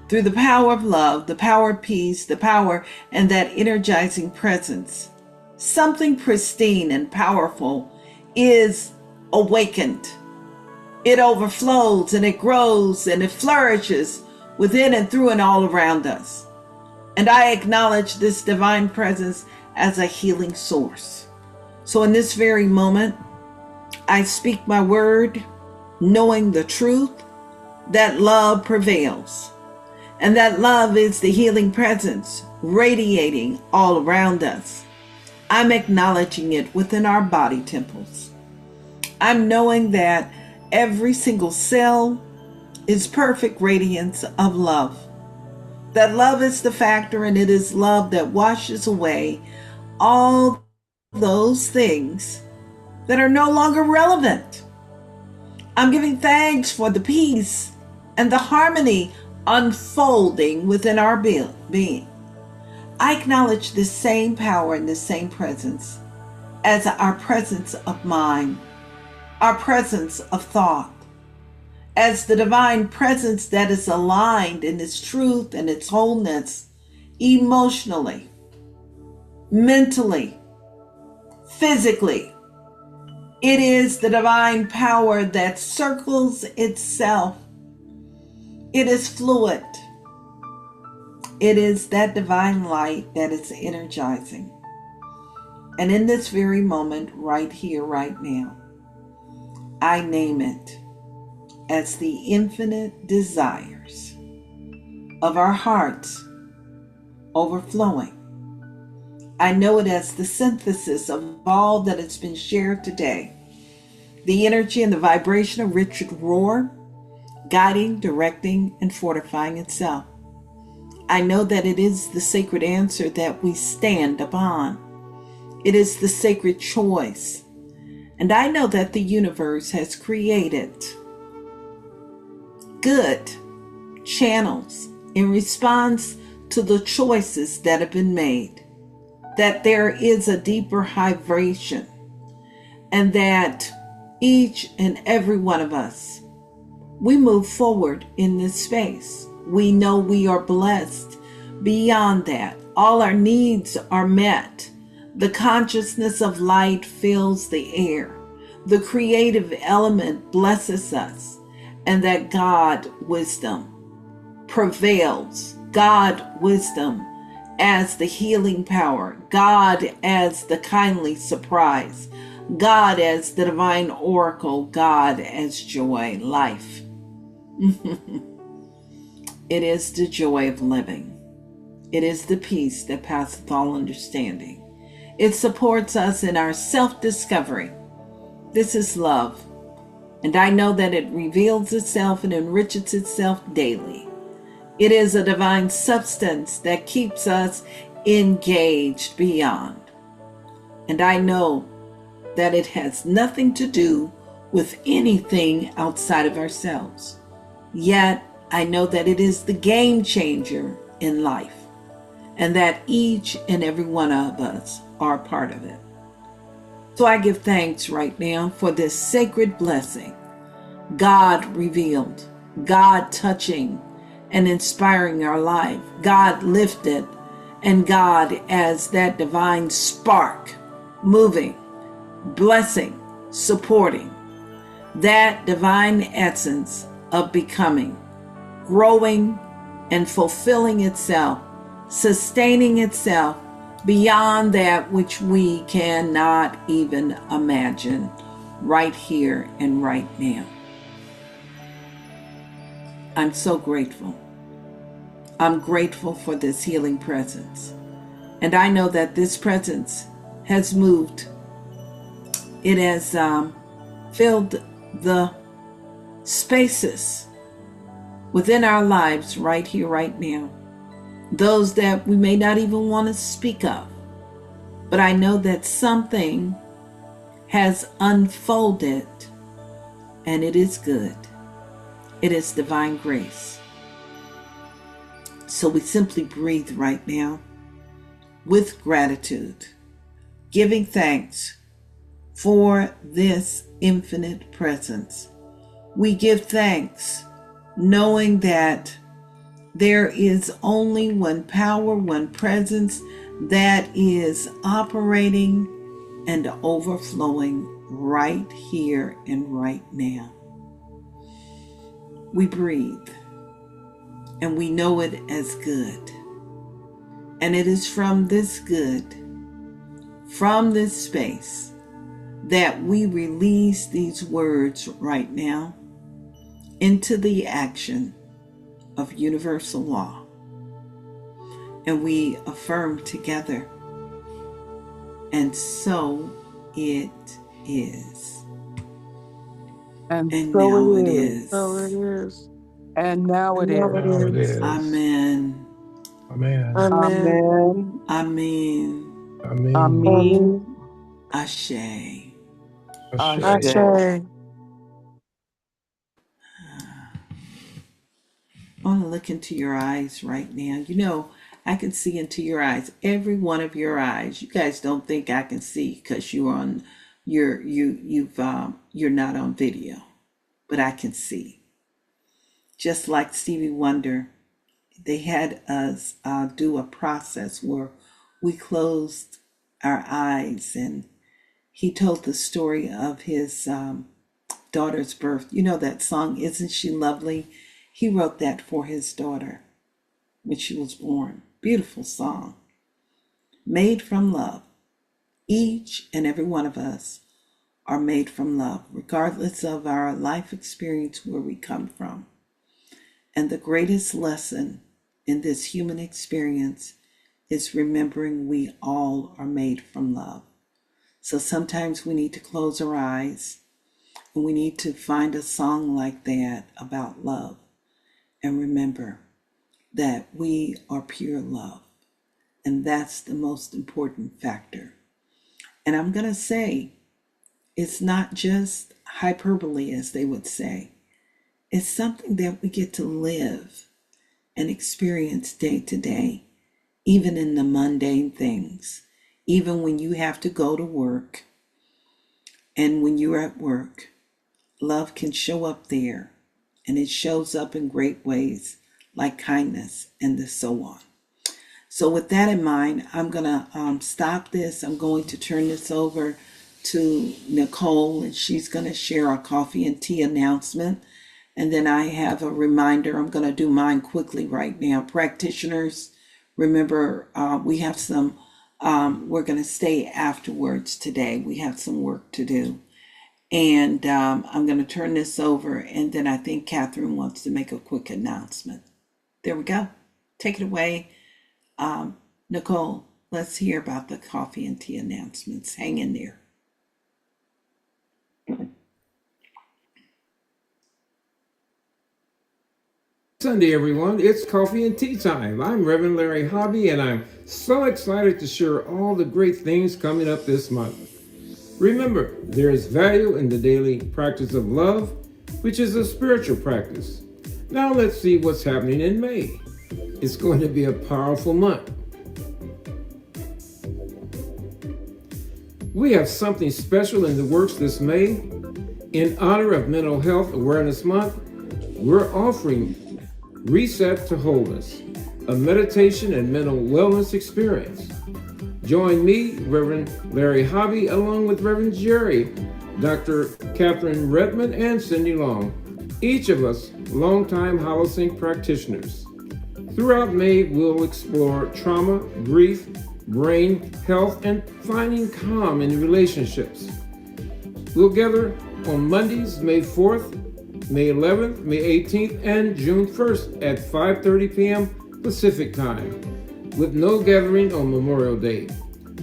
through the power of love, the power of peace, the power and that energizing presence, something pristine and powerful is awakened. It overflows and it grows and it flourishes within and through and all around us. And I acknowledge this divine presence as a healing source. So in this very moment, I speak my word, knowing the truth that love prevails. And that love is the healing presence radiating all around us. I'm acknowledging it within our body temples. I'm knowing that every single cell is perfect radiance of love. That love is the factor, and it is love that washes away all those things that are no longer relevant. I'm giving thanks for the peace and the harmony unfolding within our being. I acknowledge this same power and this same presence as our presence of mind, our presence of thought, as the divine presence that is aligned in its truth and its wholeness, emotionally, mentally, physically. It is the divine power that circles itself. It is fluid. It is that divine light that is energizing. And in this very moment, right here, right now, I name it as the infinite desires of our hearts overflowing. I know it as the synthesis of all that has been shared today. The energy and the vibration of Richard Rohr, guiding, directing, and fortifying itself. I know that it is the sacred answer that we stand upon. It is the sacred choice. And I know that the universe has created good channels in response to the choices that have been made. That there is a deeper vibration, and that each and every one of us, we move forward in this space. We know we are blessed beyond that. All our needs are met. The consciousness of light fills the air. The creative element blesses us, and that God wisdom prevails. God wisdom as the healing power, God as the kindly surprise, God as the divine oracle, God as joy, life. It is the joy of living. It is the peace that passeth all understanding. It supports us in our self-discovery. This is love. And I know that it reveals itself and enriches itself daily. It is a divine substance that keeps us engaged beyond. And I know that it has nothing to do with anything outside of ourselves. Yet, I know that it is the game changer in life, and that each and every one of us are a part of it. So I give thanks right now for this sacred blessing. God revealed, God touching and inspiring our life, God lifted, and God as that divine spark, moving, blessing, supporting, that divine essence of becoming, growing and fulfilling itself, sustaining itself beyond that which we cannot even imagine right here and right now. I'm so grateful. I'm grateful for this healing presence. And I know that this presence has moved. It has filled the spaces within our lives right here, right now. Those that we may not even want to speak of. But I know that something has unfolded, and it is good. It is divine grace. So we simply breathe right now with gratitude, giving thanks for this infinite presence. We give thanks knowing that there is only one power, one presence that is operating and overflowing right here and right now. We breathe and we know it as good. And it is from this good, from this space, that we release these words right now into the action of universal law. And we affirm together, and so it is. And And so now it it is. is. So it is. And now it is. Now it is. Amen. Amen. Amen. Amen. Amen. Amen. Amen. Ashe. Ashe. Ashe. I want to look into your eyes right now. You know, I can see into your eyes, every one of your eyes. You guys don't think I can see because you're not on video, but I can see. Just like Stevie Wonder, they had us do a process where we closed our eyes, and he told the story of his daughter's birth. You know that song, Isn't She Lovely? He wrote that for his daughter when she was born. Beautiful song. Made from love. Each and every one of us are made from love, regardless of our life experience, where we come from. And the greatest lesson in this human experience is remembering we all are made from love. So sometimes we need to close our eyes, and we need to find a song like that about love, and remember that we are pure love. And that's the most important factor. And I'm going to say, it's not just hyperbole, as they would say. It's something that we get to live and experience day to day, even in the mundane things. Even when you have to go to work, and when you're at work, love can show up there, and it shows up in great ways, like kindness and so on. So with that in mind, I'm going to stop this. I'm going to turn this over to Nicole, and she's going to share our coffee and tea announcement. And then I have a reminder. I'm going to do mine quickly right now. Practitioners, remember, we have some, we're going to stay afterwards today. We have some work to do. And I'm going to turn this over, and then I think Catherine wants to make a quick announcement. There we go. Take it away. Nicole, let's hear about the coffee and tea announcements. Hang in there. Sunday, everyone. It's coffee and tea time. I'm Reverend Larry Hobby, and I'm so excited to share all the great things coming up this month. Remember, there is value in the daily practice of love, which is a spiritual practice. Now let's see what's happening in May. It's going to be a powerful month. We have something special in the works this May. In honor of Mental Health Awareness Month, we're offering Reset to Wholeness, a meditation and mental wellness experience. Join me, Reverend Larry Hobby, along with Reverend Jerry, Dr. Catherine Redmond, and Cindy Long, each of us longtime Holosync practitioners. Throughout May, we'll explore trauma, grief, brain health, and finding calm in relationships. We'll gather on Mondays, May 4th, May 11th, May 18th, and June 1st at 5:30 p.m. Pacific Time, with no gathering on Memorial Day.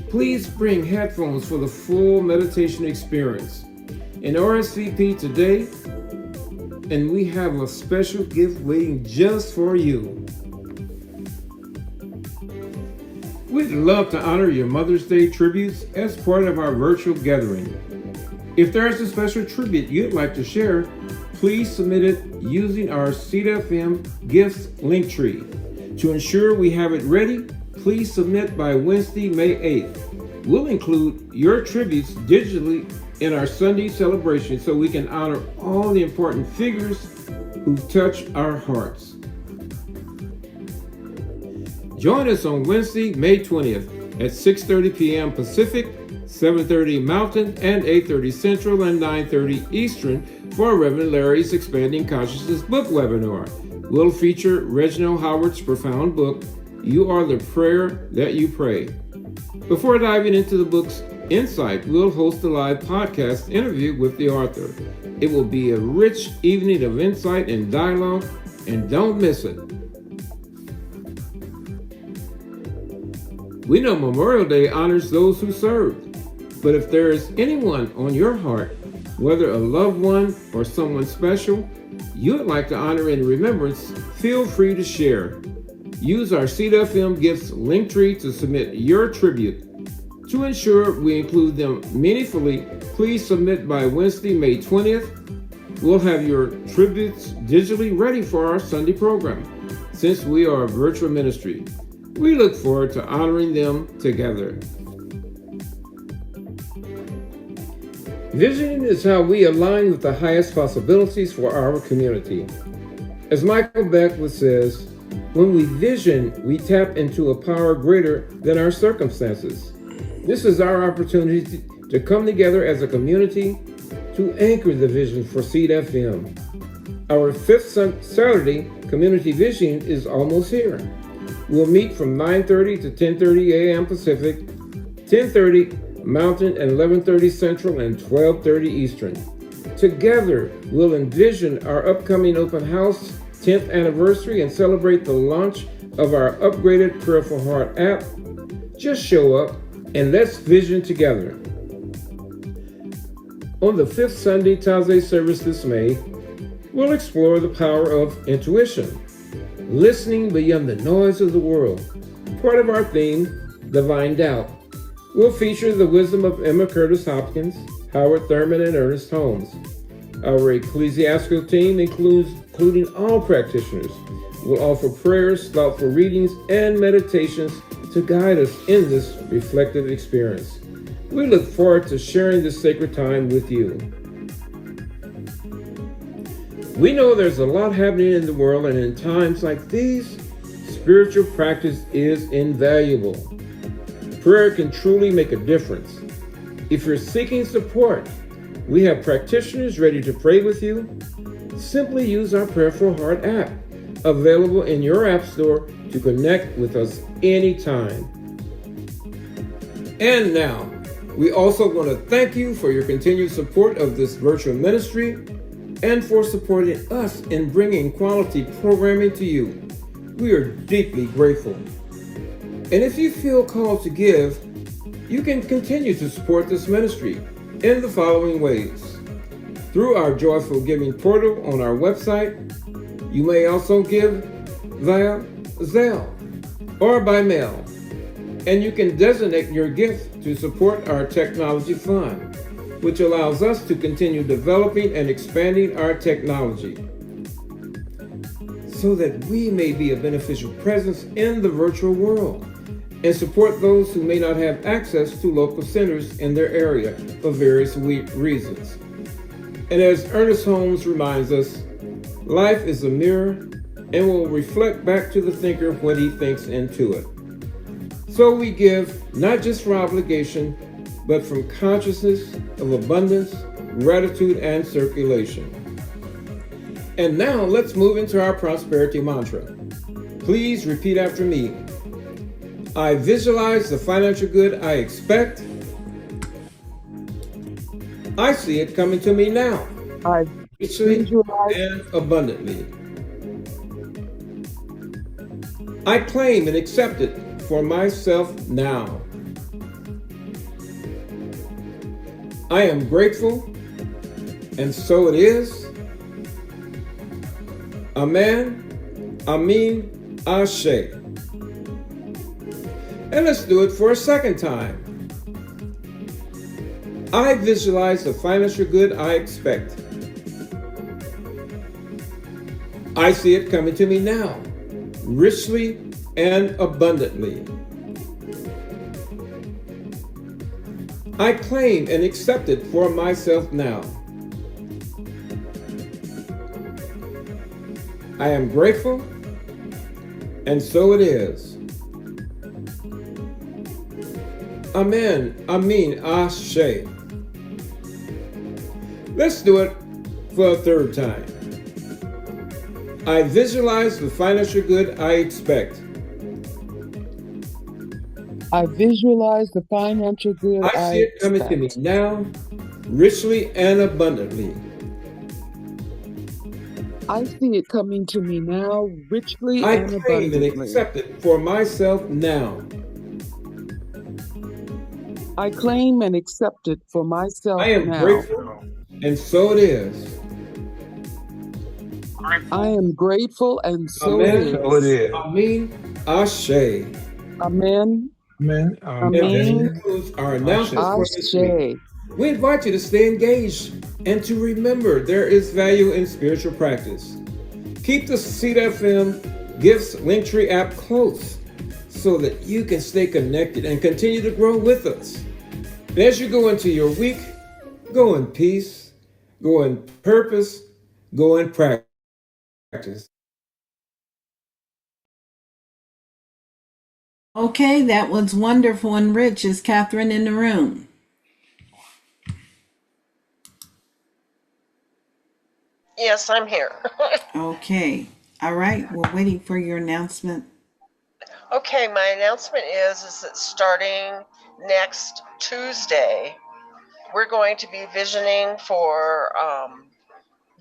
Please bring headphones for the full meditation experience. An RSVP today, and we have a special gift waiting just for you. We'd love to honor your Mother's Day tributes as part of our virtual gathering. If there's a special tribute you'd like to share, please submit it using our CFM Gifts link tree. To ensure we have it ready, please submit by Wednesday, May 8th. We'll include your tributes digitally in our Sunday celebration so we can honor all the important figures who touch our hearts. Join us on Wednesday, May 20th at 6:30 p.m. Pacific, 7:30 Mountain, and 8:30 Central, and 9:30 Eastern for Reverend Larry's Expanding Consciousness book webinar. will feature Reginald Howard's profound book, You Are the Prayer That You Pray. Before diving into the book's insight, we'll host a live podcast interview with the author. It will be a rich evening of insight and dialogue, and don't miss it. We know Memorial Day honors those who served, but if there is anyone on your heart, whether a loved one or someone special, you would like to honor in remembrance, feel free to share. Use our CFM Gifts Linktree to submit your tribute. To ensure we include them meaningfully, please submit by Wednesday, May 20th. We'll have your tributes digitally ready for our Sunday program. Since we are a virtual ministry, we look forward to honoring them together. Visioning is how we align with the highest possibilities for our community. As Michael Beckwith says, when we vision, we tap into a power greater than our circumstances. This is our opportunity to come together as a community to anchor the vision for Seed FM. Our fifth Saturday community vision is almost here. We'll meet from 9:30 to 10:30 a.m. Pacific, 10:30 Mountain, and 11:30 Central, and 12:30 Eastern. Together, we'll envision our upcoming open house 10th anniversary and celebrate the launch of our upgraded Prayer for Heart app. Just show up and let's vision together. On the fifth Sunday Taizé service this May, we'll explore the power of intuition, listening beyond the noise of the world. Part of our theme, Divine Doubt, will feature the wisdom of Emma Curtis Hopkins, Howard Thurman, and Ernest Holmes. Our ecclesiastical team, including all practitioners, will offer prayers, thoughtful readings, and meditations to guide us in this reflective experience. We look forward to sharing this sacred time with you. We know there's a lot happening in the world, and in times like these, spiritual practice is invaluable. Prayer can truly make a difference. If you're seeking support, we have practitioners ready to pray with you. Simply use our Prayer for Heart app, available in your app store, to connect with us anytime. And now, we also want to thank you for your continued support of this virtual ministry and for supporting us in bringing quality programming to you. We are deeply grateful. And if you feel called to give, you can continue to support this ministry in the following ways. Through our Joyful Giving portal on our website, you may also give via Zelle or by mail, and you can designate your gift to support our technology fund, which allows us to continue developing and expanding our technology so that we may be a beneficial presence in the virtual world and support those who may not have access to local centers in their area for various reasons. And as Ernest Holmes reminds us, life is a mirror and will reflect back to the thinker what he thinks into it. So we give not just for obligation, but from consciousness of abundance, gratitude, and circulation. And now let's move into our prosperity mantra. Please repeat after me. I visualize the financial good I expect. I see it coming to me now, I richly visualize and abundantly. I claim and accept it for myself now. I am grateful, and so it is. Amen, Amin, Ashe. And let's do it for a second time. I visualize the financial good I expect. I see it coming to me now, richly and abundantly. I claim and accept it for myself now. I am grateful, and so it is. Amen, Amin, Ashe. Let's do it for a third time. I visualize the financial good I expect. I visualize the financial good I I see it coming to me expect. now, richly and abundantly. I see it coming to me now, richly I and claim and abundantly. accept it for myself now. I claim and accept it for I myself am now. grateful, and so it is. I am grateful, and so it Amen. So it is. is. Amen. Ashe. Amen. Amen. And this Amen. concludes our announcements for this week. Ashe. We invite you to stay engaged and to remember there is value in spiritual practice. Keep the Seed FM Gifts Linktree app close so that you can stay connected and continue to grow with us. And as you go into your week, go in peace, go in purpose, go in practice. Okay, that was wonderful and rich. Is Catherine in the room? Yes, I'm here. Okay. All right. We're waiting for your announcement. Okay, my announcement is that starting next Tuesday, we're going to be visioning for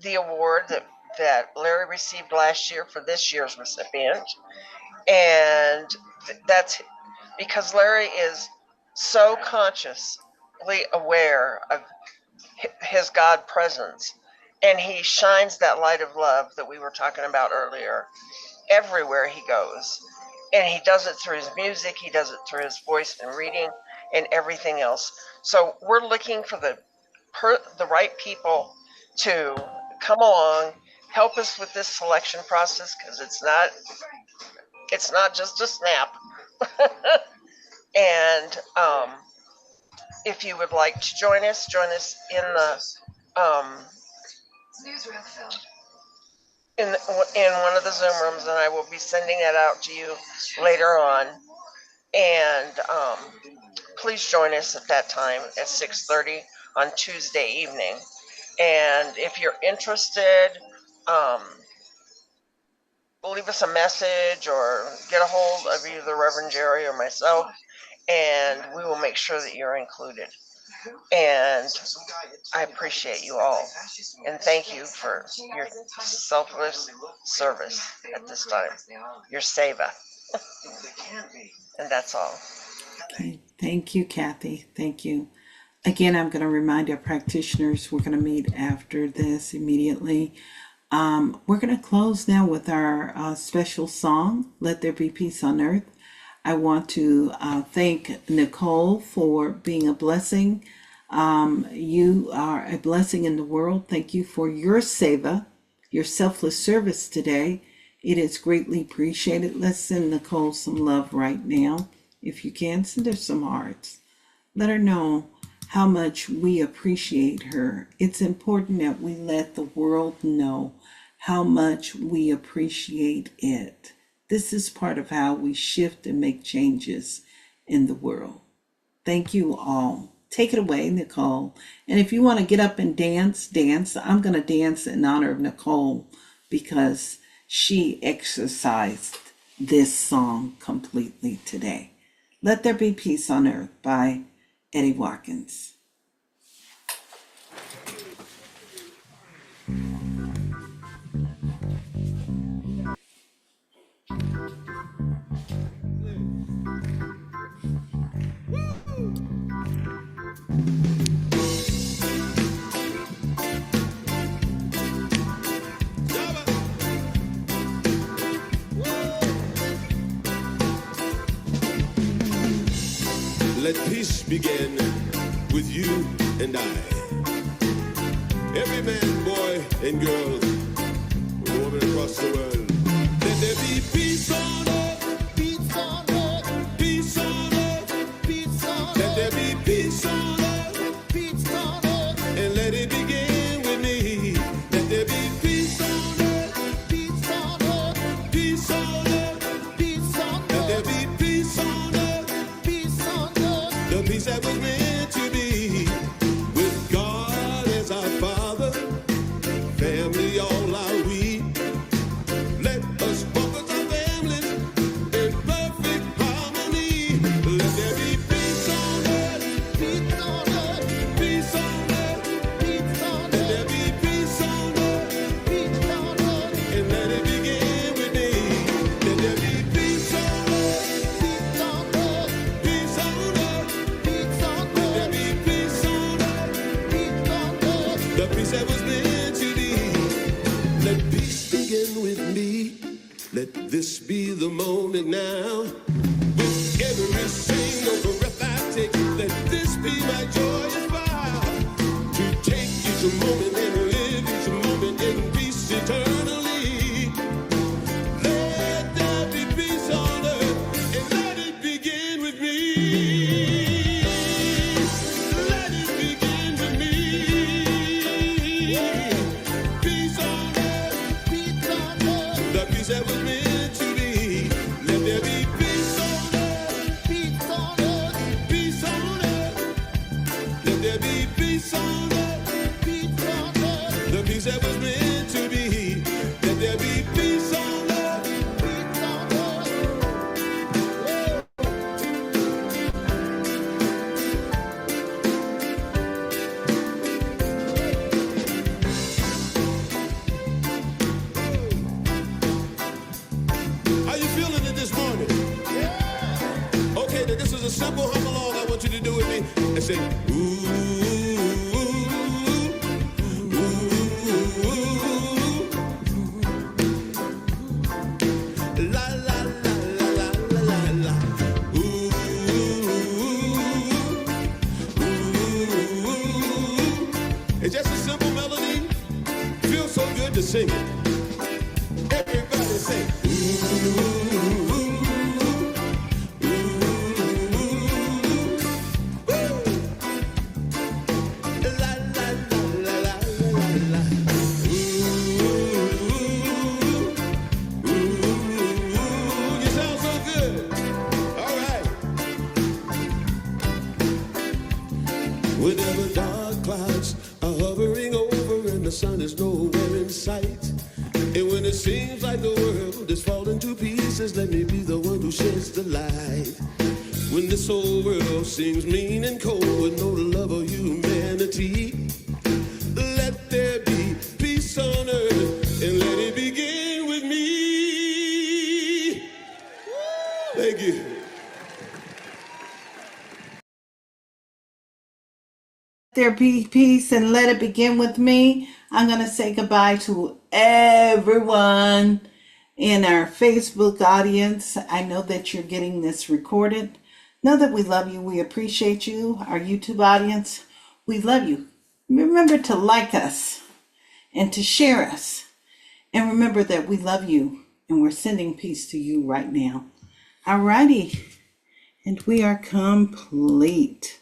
the award that Larry received last year for this year's recipient. And that's because Larry is so consciously aware of his God presence, and he shines that light of love that we were talking about earlier everywhere he goes. And he does it through his music, he does it through his voice and reading and everything else. So we're looking for the right people to come along, help us with this selection process, because it's not just a snap. And if you would like to join us in the in one of the Zoom rooms, and I will be sending that out to you later on. And please join us at that time at 6:30 on Tuesday evening. And if you're interested, leave us a message or get a hold of either Reverend Jerry or myself, and we will make sure that you're included. And I appreciate you all, and thank you for your selfless service at this time, your seva. And that's all. Okay. Thank you, Kathy. Thank you. Again, I'm going to remind our practitioners we're going to meet after this immediately. We're going to close now with our special song, Let There Be Peace on Earth. I want to thank Nicole for being a blessing. You are a blessing in the world. Thank you for your seva, your selfless service today. It is greatly appreciated. Let's send Nicole some love right now. If you can, send her some hearts. Let her know how much we appreciate her. It's important that we let the world know how much we appreciate it. This is part of how we shift and make changes in the world. Thank you all. Take it away, Nicole. And if you want to get up and dance. I'm going to dance in honor of Nicole because she exercised this song completely today. Let There Be Peace on Earth by Eddie Watkins. Let peace begin with you and I. Every man, boy, and girl, woman across the world. Let there be peace on earth, peace on earth, peace on earth, peace on earth. Let there be peace on earth, peace on earth, and let it begin with me. Let there be peace on earth, peace on earth, peace on earth, peace on earth. Let there be peace on earth, peace on earth, the peace that was meant to be. With God as our Father, family all are we. this be the moment now. With every single breath I take, let this be my joyous vow. To take each moment and live each moment in peace eternally. Let there be peace on earth and let it begin with me. Let it begin with me. Peace on earth, the peace that was meant to be. Let there be peace on earth, peace on earth, peace on earth. Let there be peace on earth, peace on earth, the peace that was meant to be. Let there be peace on earth, peace on earth. How you feeling it this morning? Okay, now this is a simple hum along I want you to do with me. And say, ooh, ooh, la la la la la la la la. Ooh, ooh. It's just a simple melody. Feels so good to sing it. Everybody say, la la la la la la la. You sound so good. All right. Whenever dark clouds are hovering over and the sun is nowhere in sight, and when it seems like the world is falling to pieces, let me be the one who sheds the light. When this whole world seems mean and cold with no love or humanity, let there be peace on earth and let it begin with me. Thank you. There be peace and let it begin with me. I'm going to say goodbye to everyone in our Facebook audience. I know that you're getting this recorded. Know that we love you. We appreciate you. Our YouTube audience, we love you. Remember to like us and to share us. And remember that we love you and we're sending peace to you right now. Alrighty. And we are complete.